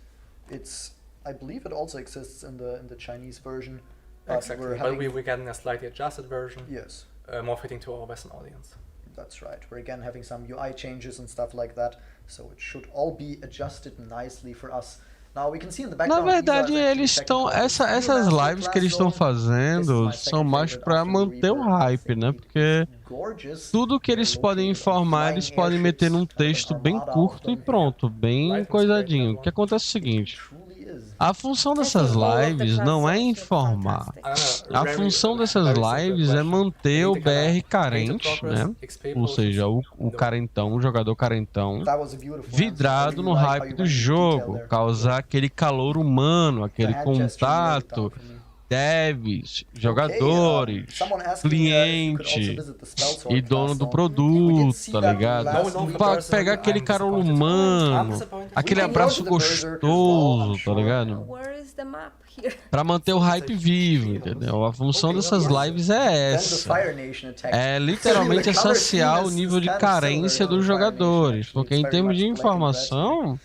I believe it also exists in the Chinese version. But Exactly. we're But having, we're getting a slightly adjusted version, yes, more fitting to our Western audience. that's right. We're again having some UI changes and stuff like that, so it should all be adjusted nicely for us. Now we can see in the Na background. verdade, these are eles estão. technically Essas new lives que eles estão master class zone. fazendo This is my são second mais favorite pra after the manter o Reaper. I hype, think né? it Porque is gorgeous. tudo que eles They're podem located on informar, flying eles podem meter num airships, kind of an texto bem armada curto of e them. pronto, bem Life is coisadinho. great, O que acontece é o It seguinte: truly is. a função I dessas think all of the lives não é classes look informar. fantastic. A função dessas lives é manter o BR carente, né? Ou seja, o carentão, o jogador carentão, That was a beautiful vidrado answer. I no really like how hype you do went into jogo, detail there. causar aquele calor humano, The aquele hand gesture really contato, down for me. devs, Okay, jogadores, someone asking, if you could also cliente visit the Spell Sword e dono class do zone. We did produto, see tá that ligado? last Não, week. Pra pegar aquele calor humano, aquele We can abraço go to the Berserker as well, gostoso, I'm tá sure. ligado? Where is the map here? Pra manter o hype vivo, entendeu? A função dessas lives é Then the essa. Fire Nation attacked. É literalmente The color saciar scheme o nível de is kind of carência similar dos to the Fire Nation, jogadores, actually. porque It's em very termos de much black and red. informação,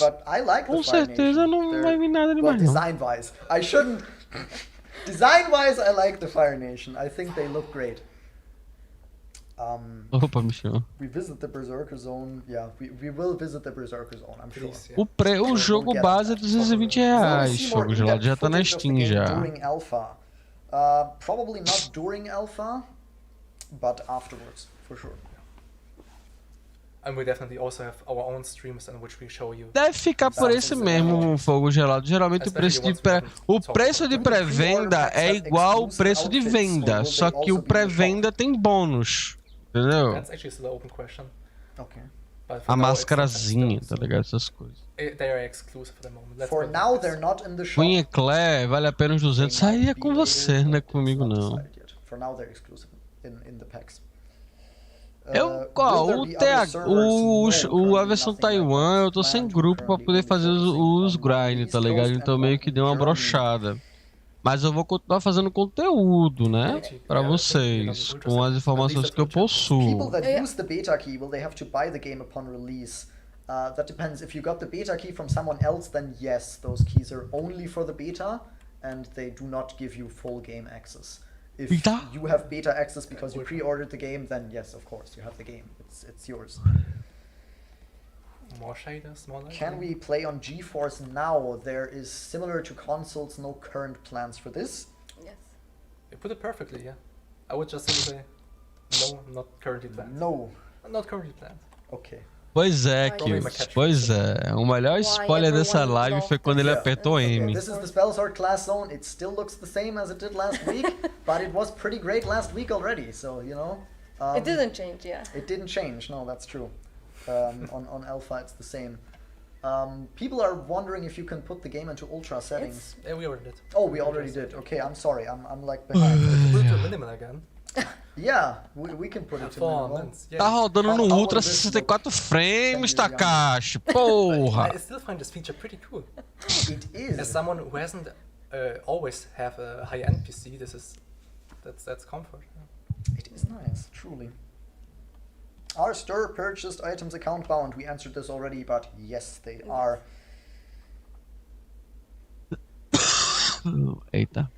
But I like the com Fire certeza Nation. não They're- vai vir nada well, demais não. design-wise, I shouldn't. Design-wise, I like the Fire Nation. I think they look great. Opa, me chama. we visit the Berserker Zone. Yeah, we will visit the Berserker Zone, I'm sure. Please, yeah. O jogo base é R$220, See fogo more gelado, já in-depth tá na footage of the Steam game já. during alpha. Probably not during alpha, but afterwards, for sure. And we definitely also have our own streams in which we show you. Deve ficar por esse mesmo fogo gelado. Geralmente o preço de pré-venda é igual ao preço de venda, só que o pré-venda tem bônus, entendeu? That's actually still an open question. Okay. But for A now, mascarazinha, it's tá ligado? Essas coisas. They are exclusive at the moment. Let's For put it now, like they're this. not in the shop. Queen Eclair vale a pena uns 200. They might Aí é be com later, você, não é but it's comigo not não. decided yet. For now, they're exclusive in the packs. A versão Taiwan, eu tô sem grupo pra poder fazer os grind, tá ligado? Então meio que deu uma brochada. Mas eu vou continuar fazendo conteúdo, né? Pra vocês, com as informações que eu People possuo. that use the beta key, will they have to buy the game upon release? That depends. If you got the beta key from someone else, then yes, those keys are only for the beta, and they do not give you full game access. If Beta? you have beta access because you pre-ordered the game, then yes, of course, you have the game. It's yours. More shaders, more light. Can we play on GeForce Now? There is, similar to consoles, no current plans for this. Yes. You put it perfectly, yeah. I would just simply say, no, not currently planned. No. Not currently planned. Okay. Pois é, Probably Kills. Pois é. O melhor spoiler dessa live foi quando ele apertou M. This is the Spellsword class zone. It still looks the same as it did last week, but it was pretty great last week already. So you know. It didn't change, yeah. It didn't change. No, that's true. On alpha, it's the same. People are wondering if you can put the game into ultra settings. Yeah, we already did. Oh, we already did. Okay, I'm sorry. I'm like behind. Put it to minimal again. Yeah, we can put it to minimal. Performance, Tá yeah. rodando no How Ultra will this 64 frames, Thank you, Takashi. Porra! I still find this feature pretty cool. It is. As someone who hasn't always have a high-end PC, that's comfort. Yeah. It is nice, truly. Are store purchased items account bound? We answered this already, but yes, they are. Eita.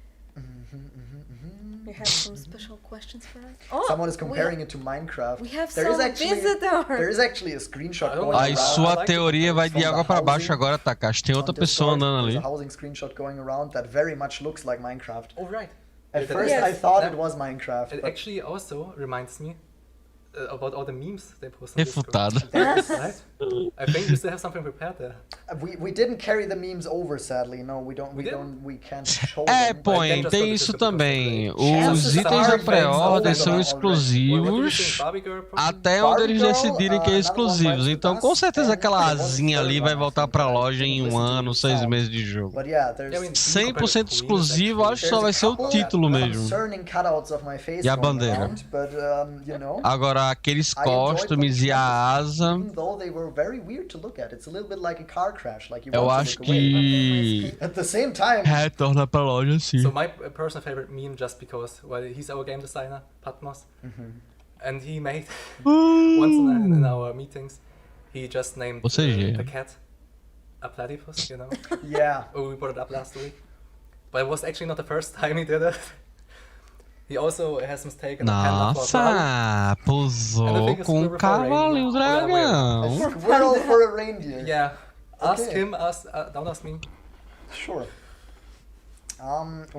You have some special questions for us? Oh, Someone is comparing it to Minecraft. we have There is some actually visitors. there is actually a screenshot I don't going know. Aí around. sua teoria vai de água pra baixo agora, Takashi. Tem outra on pessoa Discord. andando There's ali. a housing screenshot going around that very much looks like Minecraft. Oh, right. At That first, Yes. I thought that- it was Minecraft. It But actually also reminds me about all the memes they post on Discord. Refutado. Right? I think you still have something prepared there. we didn't carry the memes over, sadly. No, we didn't? we can't show É, them. põe, tem isso também. Os itens da pré-ordem são exclusivos até onde eles decidirem que é exclusivos. Então, com certeza aquela asinha ali vai voltar pra loja em 1 ano, 6 meses de jogo. But yeah, there's 100% exclusivo, acho que só vai ser o título mesmo. concerning cutouts of my face E a going bandeira. around, but you know, Agora, aqueles I enjoyed them costumes e a asa, even though they were very weird to look at. It's a little bit like a car crash, like you eu want acho to look away. que At the same time, retorna pra loja sim. So my personal favorite meme, just because, well, he's our game designer, Patmos, and he made once in our meetings, he just named Seja. the cat a platypus, you know. yeah, Oh, we brought it up last week, but it was actually not the first time he did it. He also has mistaken a panda for a clown. Nossa, posou com um cavalo e um dragão. squirrel for a reindeer. Yeah, ask Okay. him, don't ask me. Sure.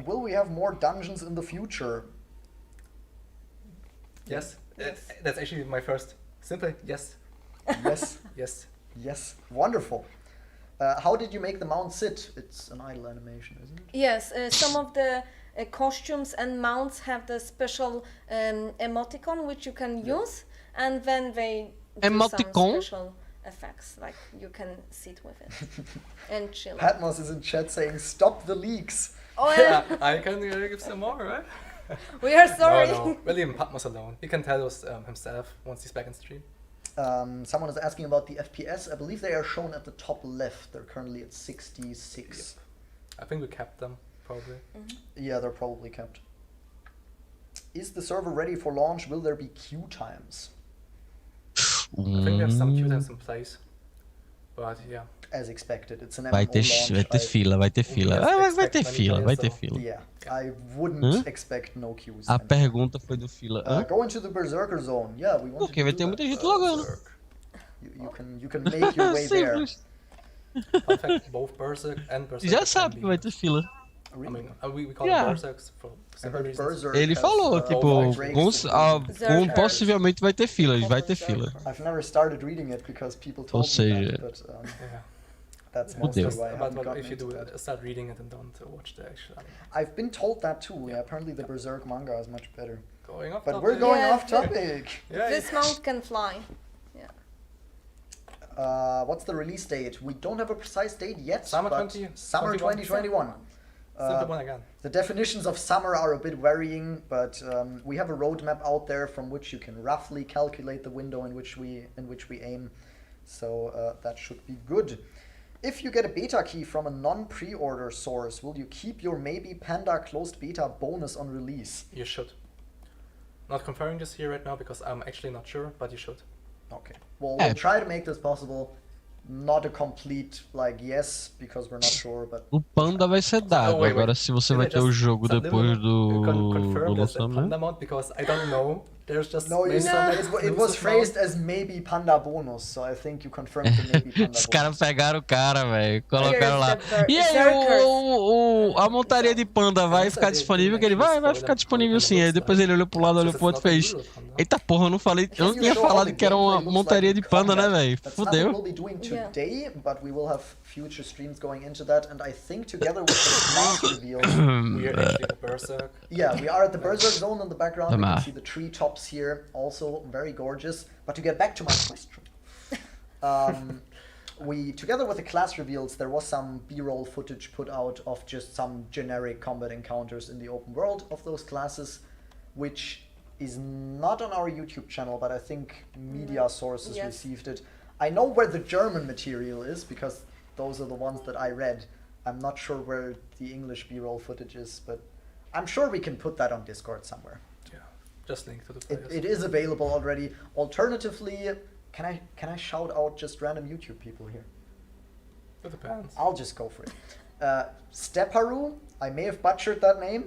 Will we have more dungeons in the future? Yes, that's actually my first. Simply, yes, Yes, yes. yes. Wonderful. How did you make the mount sit? It's an idle animation, isn't it? Yes, some of the costumes and mounts have the special emoticon which you can use, and then they do Emoticon? some special effects, like you can sit with it and chill. Patmos is in chat saying, "Stop the leaks." Oh, yeah. I can give some more, right? We are sorry. No, we'll leave Patmos alone. He can tell us himself once he's back in stream. Someone is asking about the FPS. I believe they are shown at the top left. They're currently at 66. I think we kept them, probably. Yeah, they're probably kept. Is the server ready for launch? Will there be queue times? I think we have some queue times in place. But yeah. as expected. It's an Vai MMO ter, launch. vai ter fila, vai ter fila. Yes, Ah, vai expect ter many fila, vai ter players, fila. Yeah, I wouldn't expect no queues. A anymore. pergunta foi do fila. Hã? Go into the Berserker zone. Yeah, we want Porque vai ter muita gente logando. You can make your way there. Simples. In fact, both Berserk and Berserk. Já sabe que vai ter fila. I mean, we call Yeah. them Berserks for I simple heard reasons. Berserk Ele has, falou, tipo, breaks possivelmente vai ter fila, vai ter fila. I've never started reading it because people Ou told me seja, that, but Yeah. that's mostly Fudeu. why I haven't But gotten if you into do it. start reading it and don't watch the actual anime. I've been told that too. Yeah, apparently the Berserk manga is much better. Going off But topic. we're going Yeah. off topic. Yeah, This mount can fly. What's the release date? We don't have a precise date yet. Summer but 20 summer 2021. simple one again. The definitions of summer are a bit varying, but we have a roadmap out there from which you can roughly calculate the window in which we aim. So that should be good. If you get a beta key from a non-pre-order source, will you keep your maybe Panda closed beta bonus on release? You should. Not confirming this here right now because I'm actually not sure, but you should. Okay. Well, we'll try to make this possible. Not a complete yes because we're not sure, but O Panda vai ser dado. wait. Agora, se você vai ter o jogo depois do Confirm lançamento. amount because I don't know. There's just no, maybe some it was exclusive phrased as maybe Panda bonus, so I think you confirmed the maybe Panda Os bonus. caras pegaram o cara, velho. Colocaram lá. Here's the E aí, Berserkers. a montaria de Panda vai ficar disponível? Que ele vai ficar disponível sim. Aí depois ele olhou pro lado, olhou pro outro e fez. Eita porra, eu não falei. Eu não tinha falado que era uma montaria de Panda, né, velho? That's nothing Fudeu. we'll be doing today, but we will have future streams going into that, and I think together with the class reveal, we are actually the Berserk. yeah, we are at the Berserk zone in the background. You Tamam. can see the tree tops here, also very gorgeous. But to get back to my question, we together with the class reveals, there was some B-roll footage put out of just some generic combat encounters in the open world of those classes, which is not on our YouTube channel, but I think media sources Yes. received it. I know where the German material is because those are the ones that I read. I'm not sure where the English B-roll footage is, but I'm sure we can put that on Discord somewhere. Yeah, just link to the players. It is available already. Alternatively, can I shout out just random YouTube people here? It depends. I'll just go for it. Steparu, I may have butchered that name.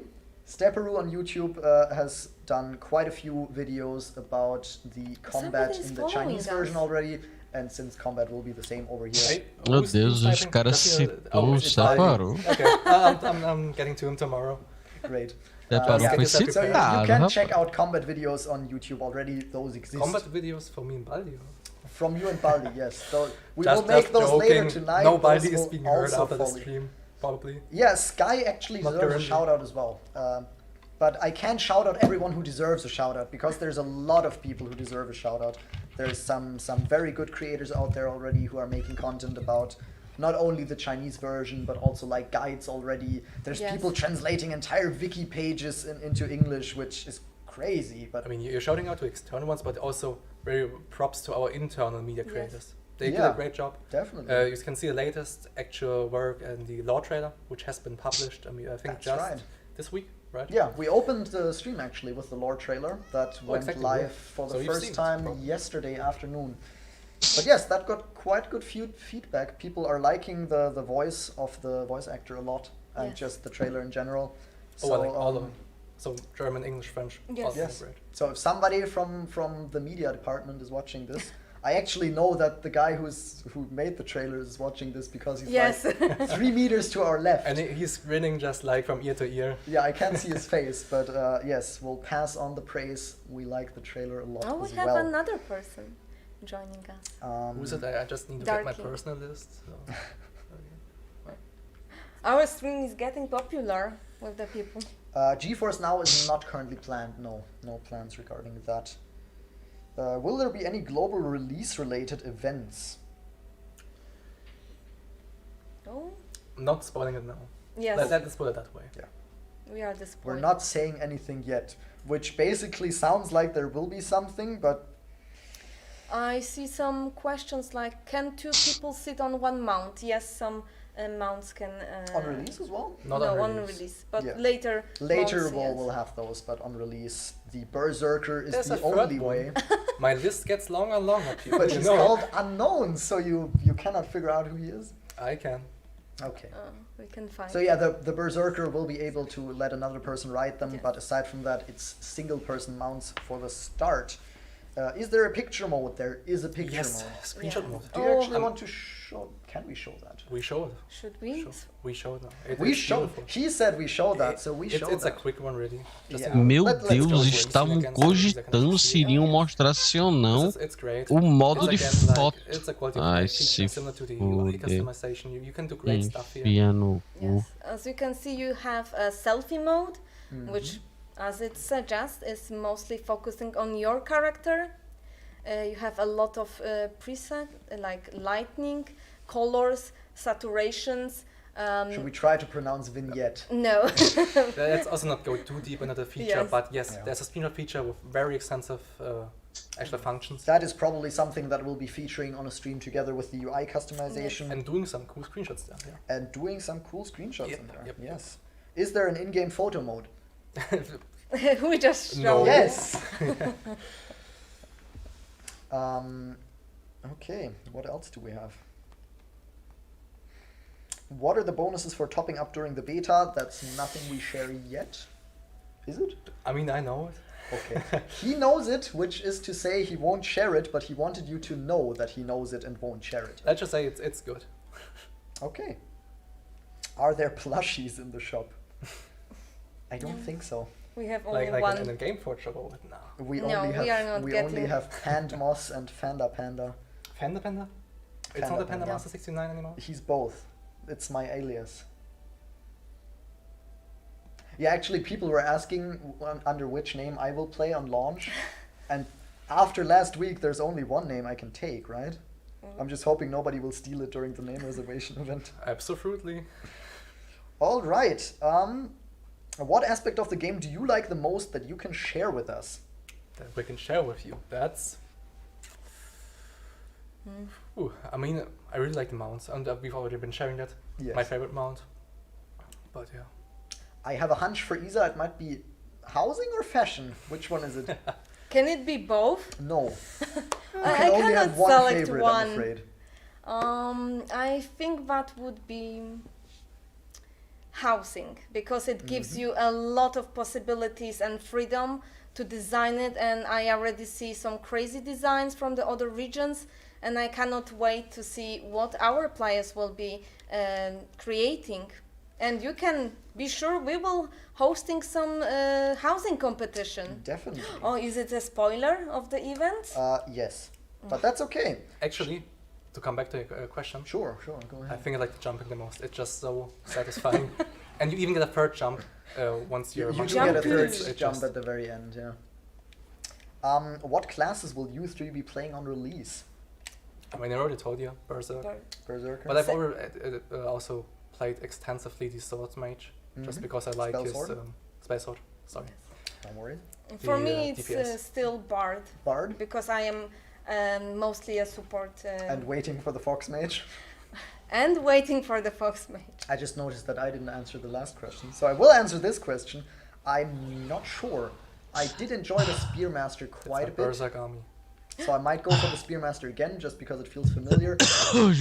Steparu on YouTube has done quite a few videos about the combat Somebody's in the following Chinese us. version already, and since combat will be the same over here. Hey, Meu who's Deus, os typing? caras Does he- citou, it's separou. Okay, I'm getting to him tomorrow. Great. Separou, Yeah, foi so you citado, can rapaz. check out combat videos on YouTube already. Those exist. Combat videos for me and Baldi. From you and Baldi, yes. So we Just, will make just those later joking. tonight. No Those Baldi is will being heard also after the follow. stream, probably. Yeah, Sky actually Not deserves a currently. shout out as well. But I can't shout out everyone who deserves a shout out because there's a lot of people who deserve a shout out. There's some very good creators out there already who are making content about not only the Chinese version but also like guides already. There's Yes. people translating entire wiki pages into English, which is crazy. But I mean, you're shouting out to external ones, but also very props to our internal media Yes. creators. They did Yeah. a great job. definitely. You can see the latest actual work and the law trailer, which has been published. I mean, I think That's just right. this week, right? Yeah, we opened the stream actually with the lore trailer that went exactly, live yeah. for So the you've first seen it, time probably. yesterday afternoon. But yes, that got quite good feedback. People are liking the voice of the voice actor a lot, and Yes. just the trailer in general. Oh, I like all of um, them. So German, English, French, Yes. all of them Yes. great. So if somebody from the media department is watching this, I actually know that the guy who made the trailer is watching this because he's Yes. like 3 meters to our left. And he's grinning just like from ear to ear. Yeah, I can't see his face, but yes, we'll pass on the praise. We like the trailer a lot Oh, we as have well. another person joining us. Who's it? I just need to get my Darky. personal list. So. Our stream is getting popular with the people. GeForce Now is not currently planned. No plans regarding that. Will there be any global release-related events? Oh, Not spoiling it now. yes, Let's put it that way. we are disappointed. We're not saying anything yet, which basically sounds like there will be something, but I see some questions like, can two people sit on one mount? Yes, some mounts can... On release as well? Not no, on on release. release, but Yeah. later. Later mounts, yes. we'll have those, but on release, the Berserker is There's the a third only one. way. My list gets longer and longer, people. But you he's know. called Unknown, so you cannot figure out who he is. I can. Okay. We can find. So yeah, the Berserker will be able to let another person ride them, Yes. but aside from that, it's single-person mounts for the start. Is there a picture mode? There is a picture Yes, mode. screenshot Yeah. mode. Do you Oh. actually want to show? Can we show that? We showed. Should we? We showed. We It's showed. beautiful. He said we show that, so we It's, show it's a that. quick one, really. Just Yeah. in- Meu Let's go Deus, for it. estavam cogitando se iriam mostrar sim ou não It's great. o modo de It's again, foto. it's a quality of Ai, life feature se similar to the UI fuder. customization. You can do great stuff here. Enfia no cu. Yes. As you can see, you have a selfie mode, which, as it suggests, is mostly focusing on your character. You have a lot of preset, like lighting, colors, saturations. Should we try to pronounce vignette? No. Let's also not go too deep into the feature, Yes. but yes, Yeah. there's a screenshot feature with very extensive actual functions That is probably something that we'll be featuring on a stream together with the UI customization and doing some cool screenshots there. and doing some cool screenshots Yep, in there. yep. Yes. Is there an in-game photo mode? Yeah. We just No. showed. Yes. Okay. What else do we have? What are the bonuses for topping up during the beta? That's nothing we share yet. Is it? I mean, I know it. Okay. He knows it, which is to say he won't share it, but he wanted you to know that he knows it and won't share it. Let's just say it's good. Okay. Are there plushies in the shop? I don't think so. We have only Like one. in a game for trouble. No. We No, only we are have not we getting- only have Pandmoss and Panda. Panda Panda? It's Panda not a Panda Panda. Master 69 anymore? He's both. It's my alias. Yeah, actually, people were asking under which name I will play on launch, and after last week, there's only one name I can take, right? I'm just hoping nobody will steal it during the name reservation event. Absolutely. All right. What aspect of the game do you like the most that you can share with us? That we can share with you. That's... Ooh, I mean, I really like the mounts, and we've already been sharing that. Yes. My favorite mount. But yeah. I have a hunch for Isa. It might be housing or fashion. Which one is it? Can it be both? No. You I can only cannot have one select favorite, one. I'm afraid. I think that would be housing, because it gives you a lot of possibilities and freedom to design it, and I already see some crazy designs from the other regions, and I cannot wait to see what our players will be creating. And you can be sure we will hosting some housing competition. Definitely. Oh, is it a spoiler of the event? Yes. But that's okay. Actually, to come back to your question, Sure, go I ahead. think I like the jumping the most. It's just so satisfying. And you even get a third jump once you're... You much do get a more third advanced. It jump just- at the very end, yeah. What classes will you three be playing on release? I mean, I already told you, Berserk. Berserker? But I've already also played extensively the Swords Mage, just Mhm. because I like Spell his... sword? Spell Sword, sorry. Don't worry. For the, me, it's DPS. still Bard, Bard? because I am mostly a support And waiting for the Fox Mage? and waiting for the Fox Mage. I just noticed that I didn't answer the last question, so I will answer this question. I'm not sure. I did enjoy the Spearmaster quite a It's bit, Berserk army. so I might go for the Spearmaster again, just because it feels familiar. I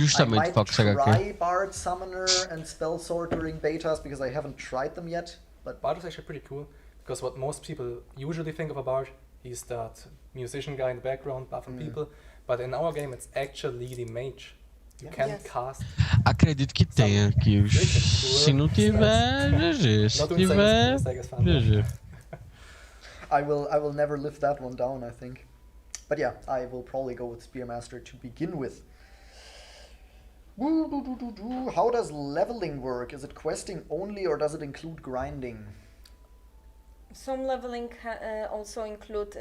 Justamente, might Fox HQ. try Bard Summoner and Spell Sword during betas, because I haven't tried them yet, but Bard is actually pretty cool, because what most people usually think of a Bard, he's that musician guy in the background buffing people, but in our game it's actually the mage. You can Yes. cast... Acredito que tenha aqui os. Se não tiver, GG. Se Not doing tiver, Sega is fun. GG. I will never live that one down, I think. But yeah, I will probably go with Spearmaster to begin with. How does leveling work? Is it questing only, or does it include grinding? Some leveling also include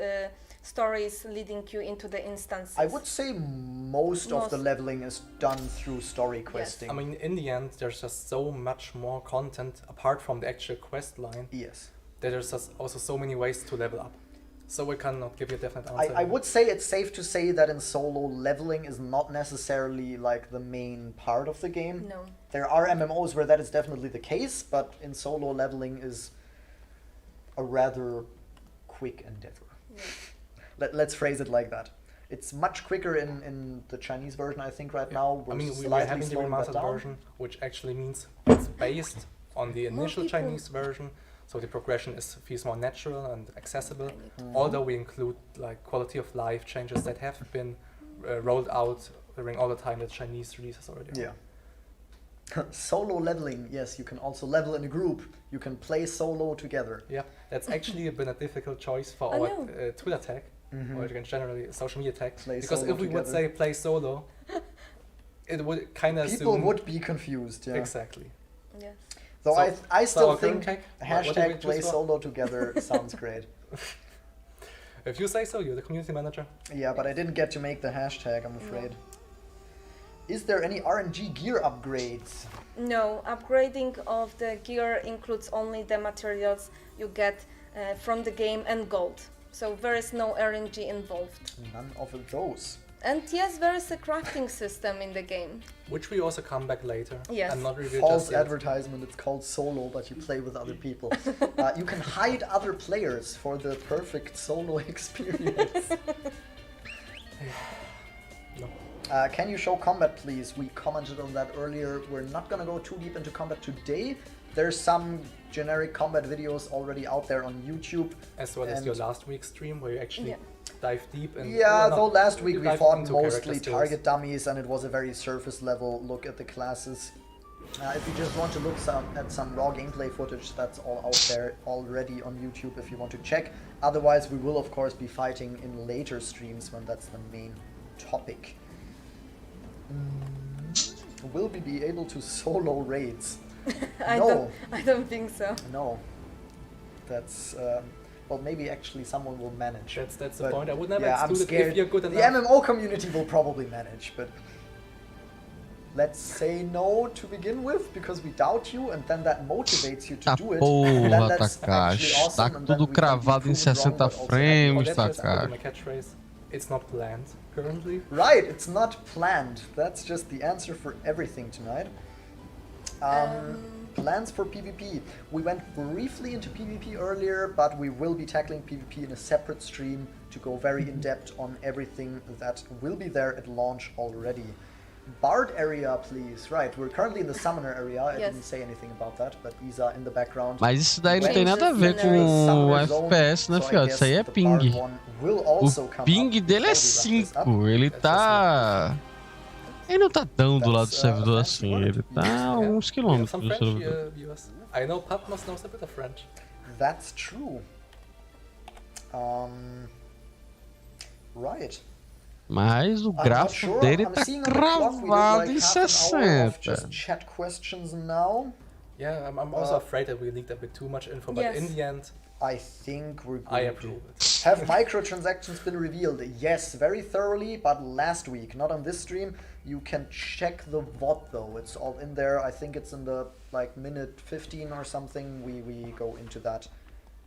stories leading you into the instances. I would say most of the Most. leveling is done through story questing. I mean, in the end, there's just so much more content apart from the actual quest line Yes. that there's just also so many ways to level up. So we cannot give you a definite answer. I would say it's safe to say that in solo, leveling is not necessarily like the main part of the game. No. There are MMOs where that is definitely the case, but in solo, leveling is a rather quick endeavor. Yeah. Let's phrase it like that. It's much quicker in the Chinese version, I think, right now. I mean, we're slightly having the slowing that remastered down. version, which actually means it's based on the initial people. Chinese version, so the progression feels more natural and accessible. Mm-hmm. Although we include like quality of life changes that have been rolled out during all the time that Chinese releases already. Yeah. Solo leveling, yes, you can also level in a group. You can play solo together. Yeah, that's actually been a difficult choice for I our know. Twitter tag, or generally social media tag. Play Because solo if we would together. say play solo, it would kind of People assume would be confused, yeah. Exactly. Yes. So So- I so still our current think tag, what do we hashtag choose play for? solo together sounds great. If you say so, you're the community manager. Yeah, but I didn't get to make the hashtag, I'm afraid. Is there any RNG gear upgrades? No, upgrading of the gear includes only the materials you get from the game and gold. So there is no RNG involved. None of those. And yes, there is a crafting system in the game. Which we also come back later. Yes. And not reveal False just yet. advertisement, it's called solo, but you play with other people. You can hide other players for the perfect solo experience. No. Can you show combat, please? We commented on that earlier. We're not gonna go too deep into combat today. There's some generic combat videos already out there on YouTube. As well as And- your last week's stream where you actually Yeah. dive deep and Yeah, though last week you we dive fought into mostly character skills. target dummies and it was a very surface level look at the classes. If you just want to look at some raw gameplay footage, that's all out there already on YouTube if you want to check. Otherwise, we will of course be fighting in later streams when that's the main topic. Will we be able to solo raids? No. I don't think so. No. That's well, maybe actually someone will manage. That's the But, point. I would never yeah, I'm exclude it scared. if you're good The enough. MMO community will probably manage, but let's say no to begin with because we doubt you, and then that motivates you to Tá do it. And then porra, that's actually Takashi. awesome, Tá and then tudo we can be cravado em proven wrong, 60 but also happy. frames, Let's just put in Takashi. my catchphrase. It's not planned currently. Right, it's not planned. That's just the answer for everything tonight. Plans for PvP. We went briefly into PvP earlier, but we will be tackling PvP in a separate stream to go very in-depth on everything that will be there at launch already. Bard area, please. Right, we're currently in the summoner area. I Yes. didn't say anything about that, but Isa in the background. Mas isso daí não Changes tem nada a ver in com the o Summoner zone, FPS, né, so I fiote? guess Isso aí é the ping. Bard one will also O come ping up dele é before we wrap this up. 5. Ele tá. Ele não tá tão do lado do That's, servidor fancy assim. word. Ele tá a Yeah. uns We have quilômetros some do French servidor. viewers. I know Patmos knows a bit of French. That's true. Right. Mas o I'm not gráfico sure. dele I'm tá seeing on the clock we did cravado like em half an hour of 60. just chat questions now. Yeah, I'm also afraid that we leaked a bit too much info, but Yes. in the end, I think we're good. I approve it. Have microtransactions been revealed? Yes, very thoroughly, but last week, not on this stream. You can check the VOD though. It's all in there. I think it's in the like minute 15 or something. We go into that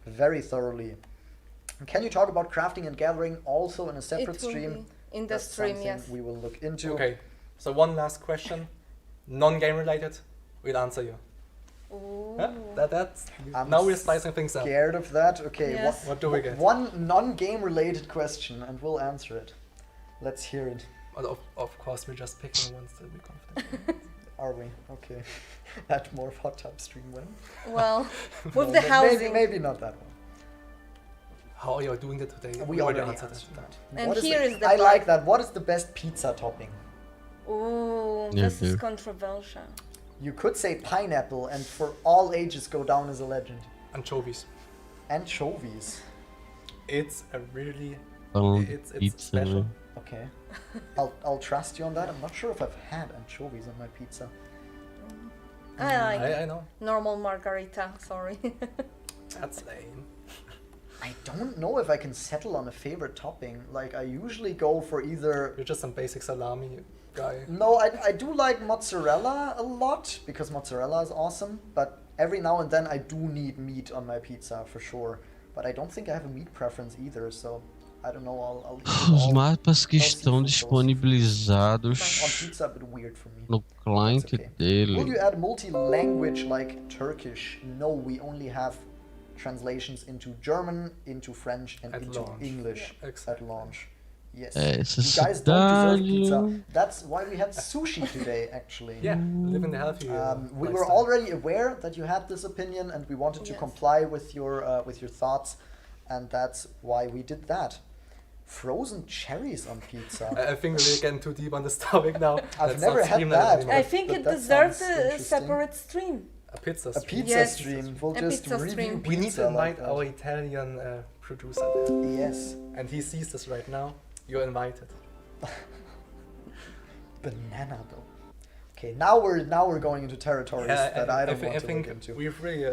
very thoroughly. Can you talk about crafting and gathering also in a separate It will stream? be in the That's stream, something yes. we will look into. Okay, so one last question, non-game related. We'll answer you. Ooh. Yeah, that's I'm now we're slicing things up. Scared of that? Okay, Yes. What do we get? one non-game related question, and we'll answer it. Let's hear it. Well, of course, we're just picking ones that we're confident in. Are we? Okay. That more hot tub stream when? Well, No, with the maybe, housing. maybe not that one. How are you doing that today? We already answered answered that. that. And What here is the I bug. like that. What is the best pizza topping? Ooh, Yeah, this is dude. controversial. You could say pineapple and for all ages go down as a legend. Anchovies. Anchovies. It's a really, Falando it's de pizza, special. né? Okay. I'll trust you on that. I'm not sure if I've had anchovies on my pizza. I like I know. normal margarita, sorry. That's lame. I don't know if I can settle on a favorite topping. Like, I usually go for either... You're just some basic salami guy. No, I do like mozzarella a lot, because mozzarella is awesome, but every now and then I do need meat on my pizza, for sure. but I don't think I have a meat preference either, so I don't know. I'll Os mapas que no estão seafood, disponibilizados on pizza, a bit weird for me. no cliente That's okay. Will dele. you add multi-language like Turkish? No, we only have translations into German, into French, and At into launch. English Exactly. at launch. Yes. Essa You guys don't deserve pizza. cidade... That's why we had sushi today, actually. Yeah, living the healthy We were lifestyle. already aware that you had this opinion, and we wanted to Yes. comply with your thoughts, and that's why we did that. Frozen cherries on pizza. I think we're getting too deep on this topic now. I've Let's never not had stream that. anymore. I think But it that deserves sounds a interesting. separate stream. A pizza A stream. pizza Yes. stream. We'll A just pizza review stream. We need pizza to invite like our that. Italian producer there. Yes. And he sees this right now. You're invited. Banana though. Okay, now we're going into territories that I don't want to think look into. we've really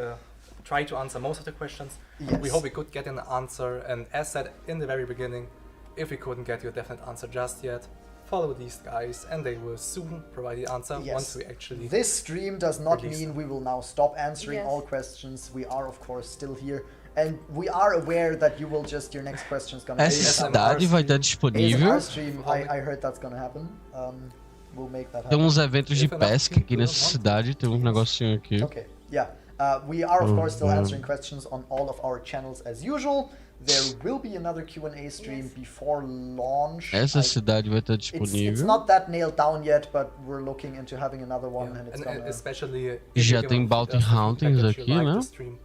tried to answer most of the questions. Yes. We hope we could get an answer. And as said in the very beginning, if we couldn't get you a definite answer just yet, follow these guys and they will soon provide the answer Yes. once we actually... This stream does not release mean them. we will now stop answering Yes. all questions. We are of course still here, and we are aware that you will just your next question is gonna be Essa ASMR cidade vai estar ASMR disponível. stream. I heard that's gonna happen. We'll make that Tem happen. uns eventos de pesca aqui nessa cidade, tem um negocinho aqui. Okay, yeah. We are of course still Mhm. answering questions on all of our channels as usual. There will be another Q&A stream Yes. before launch. Essa I- cidade vai estar it's disponível. not that nailed down yet, but we're looking into having another one, and it's gonna. especially Já if tem you bounty give us feedback huntings that you aqui, like né? the stream,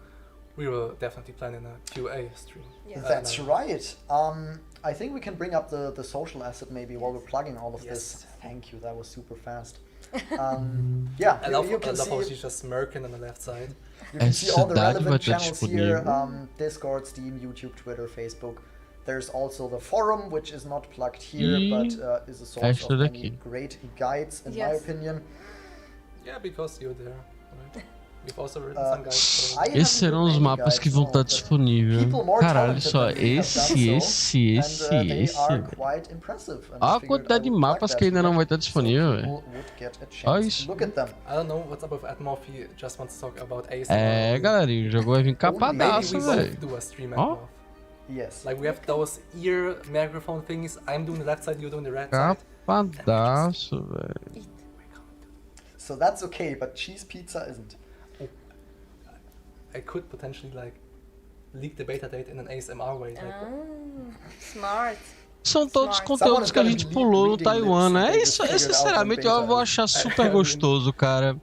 we will definitely plan in a QA stream. Yes. That's right. I think we can bring up the social asset maybe while we're plugging all of this. Yes. Thank you. That was super fast. Yeah, I love, you can how see she's just smirking on the left side. you can see all the Essa cidade vai relevant estar channels here: disponível. Discord, Steam, YouTube, Twitter, Facebook. There's also the forum, which is not plugged here, E but is a source esta of many daqui. great guides, in my Yes. opinion. Yeah, because you're there, right? We've also written some guys. So I Esses serão os mapas que vão estar disponíveis. Caralho, só esse. They are quite impressive. And I Olha a figured quantidade I de would mapas plug que ainda that não here vai estar so disponível, velho. people would get a chance Olha to isso. look at them. I don't know what's up with Atmo if he just wants to talk about Ace. É, galerinha, o jogo vai vir Maybe capadaço, we velho. both do a stream Ó. at Yes. Like we have those ear microphone things. I'm doing the left side, you're doing the right side. Capadaço, velho. So that's okay, but cheese pizza isn't. I could potentially like leak the beta date in an ASMR way. Like, Smart. São todos Smart. conteúdos que a gente pulou no Taiwan, né? Isso, sinceramente, eu vou achar super gostoso, cara.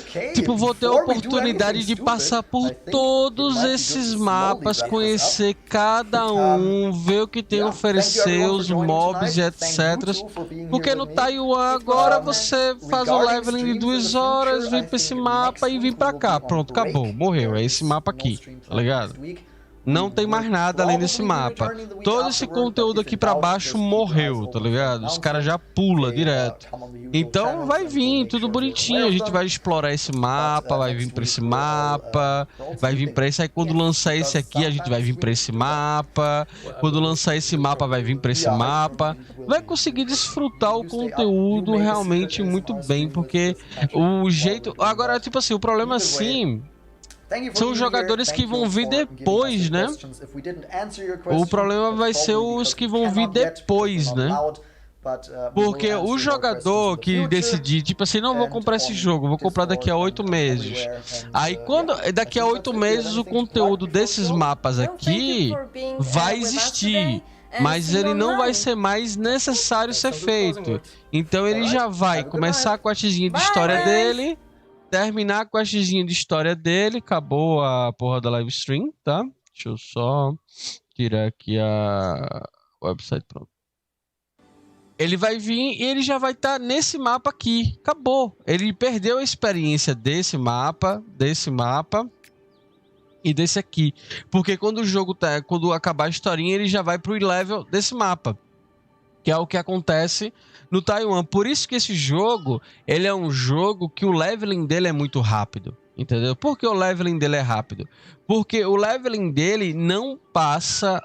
Okay. Tipo, vou ter a before we do oportunidade anything de passar stupid, por I think todos it might be esses good to slowly mapas, wrap this conhecer cada um, ver o que tem a Yeah, thank you oferecer, everyone os for joining mobs e tonight. Thank you etc. too for being here Porque with no me. Taiwan agora Um, você faz o regarding leveling de streams 2 in the horas, future, vem I pra esse think mapa next e vem week pra we will cá. be on Pronto, break. acabou, morreu. É There esse is mapa no aqui, stream tá planned ligado? next week. Não tem mais nada além desse Probably be mapa. returning the week Todo esse afterward, but conteúdo if aqui in pra doubt, baixo just keep your morreu, eyes tá open ligado? for Os the caras já announcement. pula They, direto. come on the usual Então channels vai and we'll vir make tudo sure you're bonitinho, aware a of gente them. vai explorar esse mapa, vai vir pra esse mapa, vai vir pra esse, aí quando lançar esse aqui a gente vai vir pra esse mapa, quando lançar esse mapa vai vir pra esse mapa, vai conseguir desfrutar o conteúdo realmente muito bem, porque o jeito, agora tipo assim, o problema assim, são os jogadores que vão vir depois, né? O problema vai ser os que vão vir depois, né? Porque o jogador que decidir, tipo assim, não vou comprar esse jogo, vou comprar daqui a 8 meses. Aí quando daqui a 8 meses o conteúdo desses mapas aqui vai existir, mas ele não vai ser mais necessário ser feito. Então ele já vai começar com a questzinha de história dele, terminar com a questzinha de história dele, acabou a porra da live stream, tá? Deixa eu só tirar aqui a website, pronto. Ele vai vir e ele já vai estar nesse mapa aqui. Acabou. Ele perdeu a experiência desse mapa e desse aqui. Porque quando o jogo quando acabar a historinha, ele já vai pro level desse mapa. Que é o que acontece no Taiwan. Por isso que esse jogo, ele é um jogo que o leveling dele é muito rápido. Entendeu? Por que o leveling dele é rápido? Porque o leveling dele não passa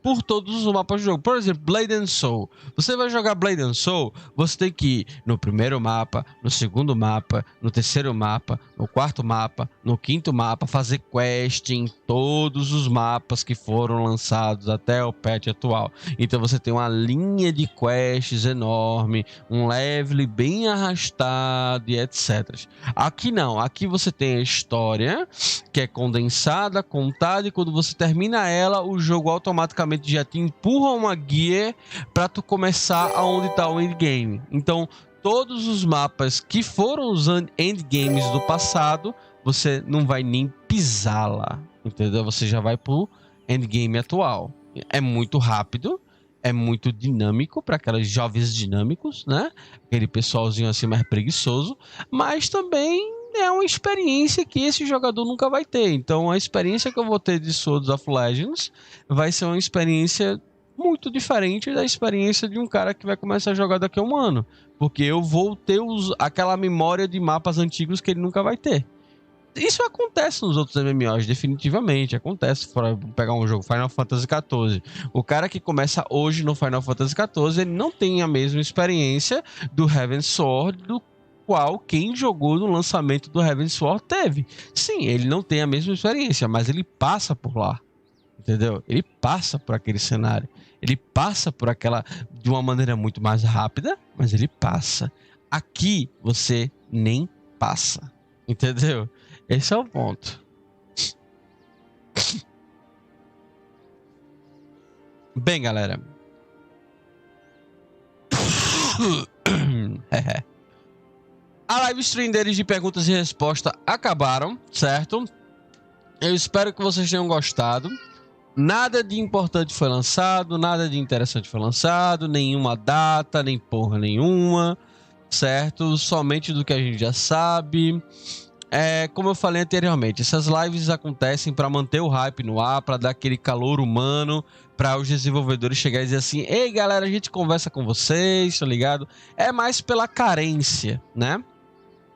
por todos os mapas do jogo. Por exemplo, Blade and Soul. Você vai jogar Blade and Soul, você tem que ir no primeiro mapa, no segundo mapa, no terceiro mapa, no quarto mapa, no quinto mapa, fazer quest em todos os mapas que foram lançados até o patch atual. Então você tem uma linha de quests enorme, um level bem arrastado e etc. Aqui não, aqui você tem a história que é condensada, contada, e quando você termina ela, o jogo automaticamente já te empurra uma guia para tu começar aonde está o endgame. Então, todos os mapas que foram os endgames do passado, você não vai nem pisar lá, entendeu? Você já vai pro endgame atual. É muito rápido, é muito dinâmico para aqueles jovens dinâmicos, né? Aquele pessoalzinho assim mais preguiçoso, mas também é uma experiência que esse jogador nunca vai ter. Então a experiência que eu vou ter de Swords of Legends vai ser uma experiência muito diferente da experiência de um cara que vai começar a jogar daqui a um ano, porque eu vou ter aquela memória de mapas antigos que ele nunca vai ter. Isso acontece nos outros MMOs, definitivamente acontece. Fora pegar um jogo Final Fantasy XIV, o cara que começa hoje no Final Fantasy XIV, ele não tem a mesma experiência do Heavensward, do qual quem jogou no lançamento do Heavensward teve. Sim, ele não tem a mesma experiência, mas ele passa por lá, entendeu? Ele passa por aquele cenário, ele passa por aquela de uma maneira muito mais rápida, mas ele passa. Aqui você nem passa, entendeu? Esse é o ponto. Bem, galera. A live stream deles de perguntas e respostas acabaram, certo? Eu espero que vocês tenham gostado. Nada de importante foi lançado, nada de interessante foi lançado, nenhuma data, nem porra nenhuma, certo? Somente do que a gente já sabe. Como eu falei anteriormente, essas lives acontecem para manter o hype no ar, para dar aquele calor humano, para os desenvolvedores chegarem e dizer assim: ei galera, a gente conversa com vocês, tá ligado? É mais pela carência, né?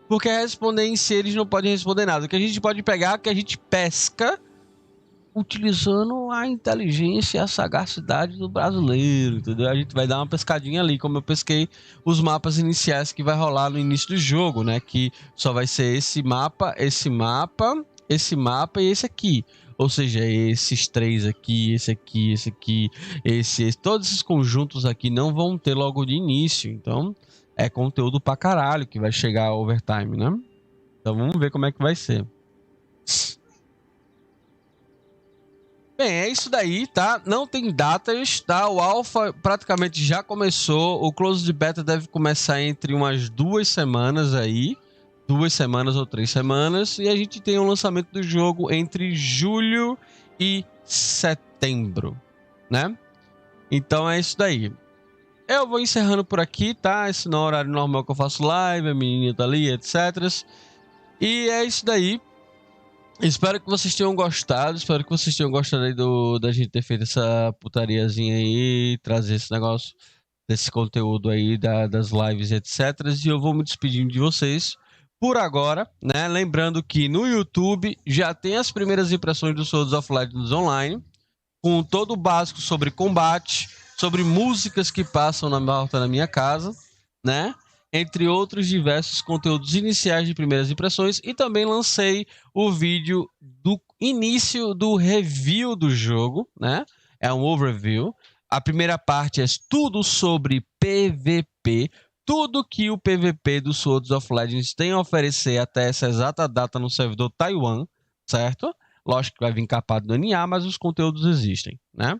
Porque responder em si eles não podem responder nada. O que a gente pode pegar é que a gente pesca utilizando a inteligência e a sagacidade do brasileiro, entendeu? A gente vai dar uma pescadinha ali, como eu pesquei os mapas iniciais que vai rolar no início do jogo, né? Que só vai ser esse mapa, esse mapa, esse mapa e esse aqui. Ou seja, esses três aqui, esse aqui, esse aqui, esse, todos esses conjuntos aqui não vão ter logo de início. Então, é conteúdo pra caralho que vai chegar overtime, né? Então, vamos ver como é que vai ser. Bem, é isso daí, tá? Não tem datas, tá? O alpha praticamente já começou. O close beta deve começar entre umas 2 semanas aí. 2 semanas ou 3 semanas. E a gente tem o lançamento do jogo entre julho e setembro, né? Então é isso daí. Eu vou encerrando por aqui, tá? Esse não é o horário normal que eu faço live, a menininha tá ali, etc. E é isso daí. Espero que vocês tenham gostado. Espero que vocês tenham gostado aí da gente ter feito essa putariazinha aí, trazer esse negócio, desse conteúdo aí das lives, etc. E eu vou me despedindo de vocês por agora, né? Lembrando que no YouTube já tem as primeiras impressões do Swords of Legends Online, com todo o básico sobre combate, sobre músicas que passam na volta da minha casa, né? Entre outros diversos conteúdos iniciais de primeiras impressões, e também lancei o vídeo do início do review do jogo, né? É um overview. A primeira parte é tudo sobre PVP, tudo que o PVP do Swords of Legends tem a oferecer até essa exata data no servidor Taiwan, certo? Lógico que vai vir capado no NA, mas os conteúdos existem, né?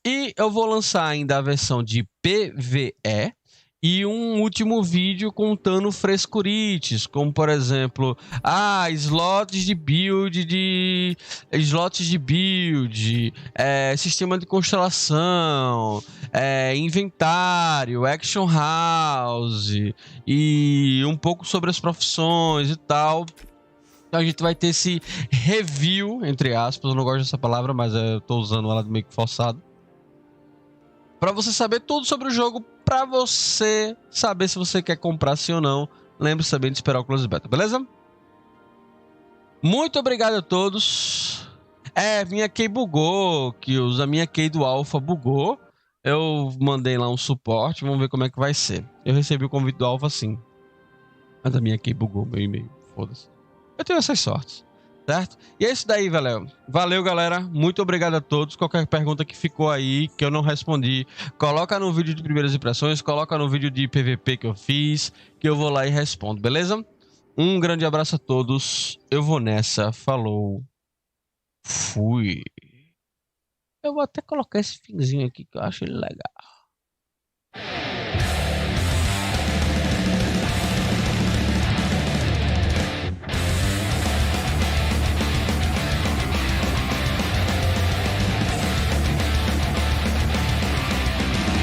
E eu vou lançar ainda a versão de PVE, e um último vídeo contando frescurites, como por exemplo, slots de build, sistema de constelação, inventário, action house, e um pouco sobre as profissões e tal. Então a gente vai ter esse review, entre aspas, eu não gosto dessa palavra, mas eu tô usando ela meio que forçado, para você saber tudo sobre o jogo, para você saber se você quer comprar sim ou não. Lembre-se também de esperar o close beta, beleza? Muito obrigado a todos. Minha key bugou, a minha key do Alpha bugou. Eu mandei lá um suporte, vamos ver como é que vai ser. Eu recebi o convite do Alpha sim. Mas a minha key bugou meu e-mail, foda-se. Eu tenho essas sortes, certo? E é isso daí, valeu. Valeu, galera. Muito obrigado a todos. Qualquer pergunta que ficou aí, que eu não respondi, coloca no vídeo de primeiras impressões, coloca no vídeo de PVP que eu fiz, que eu vou lá e respondo, beleza? Um grande abraço a todos. Eu vou nessa. Falou. Fui. Eu vou até colocar esse finzinho aqui que eu acho ele legal.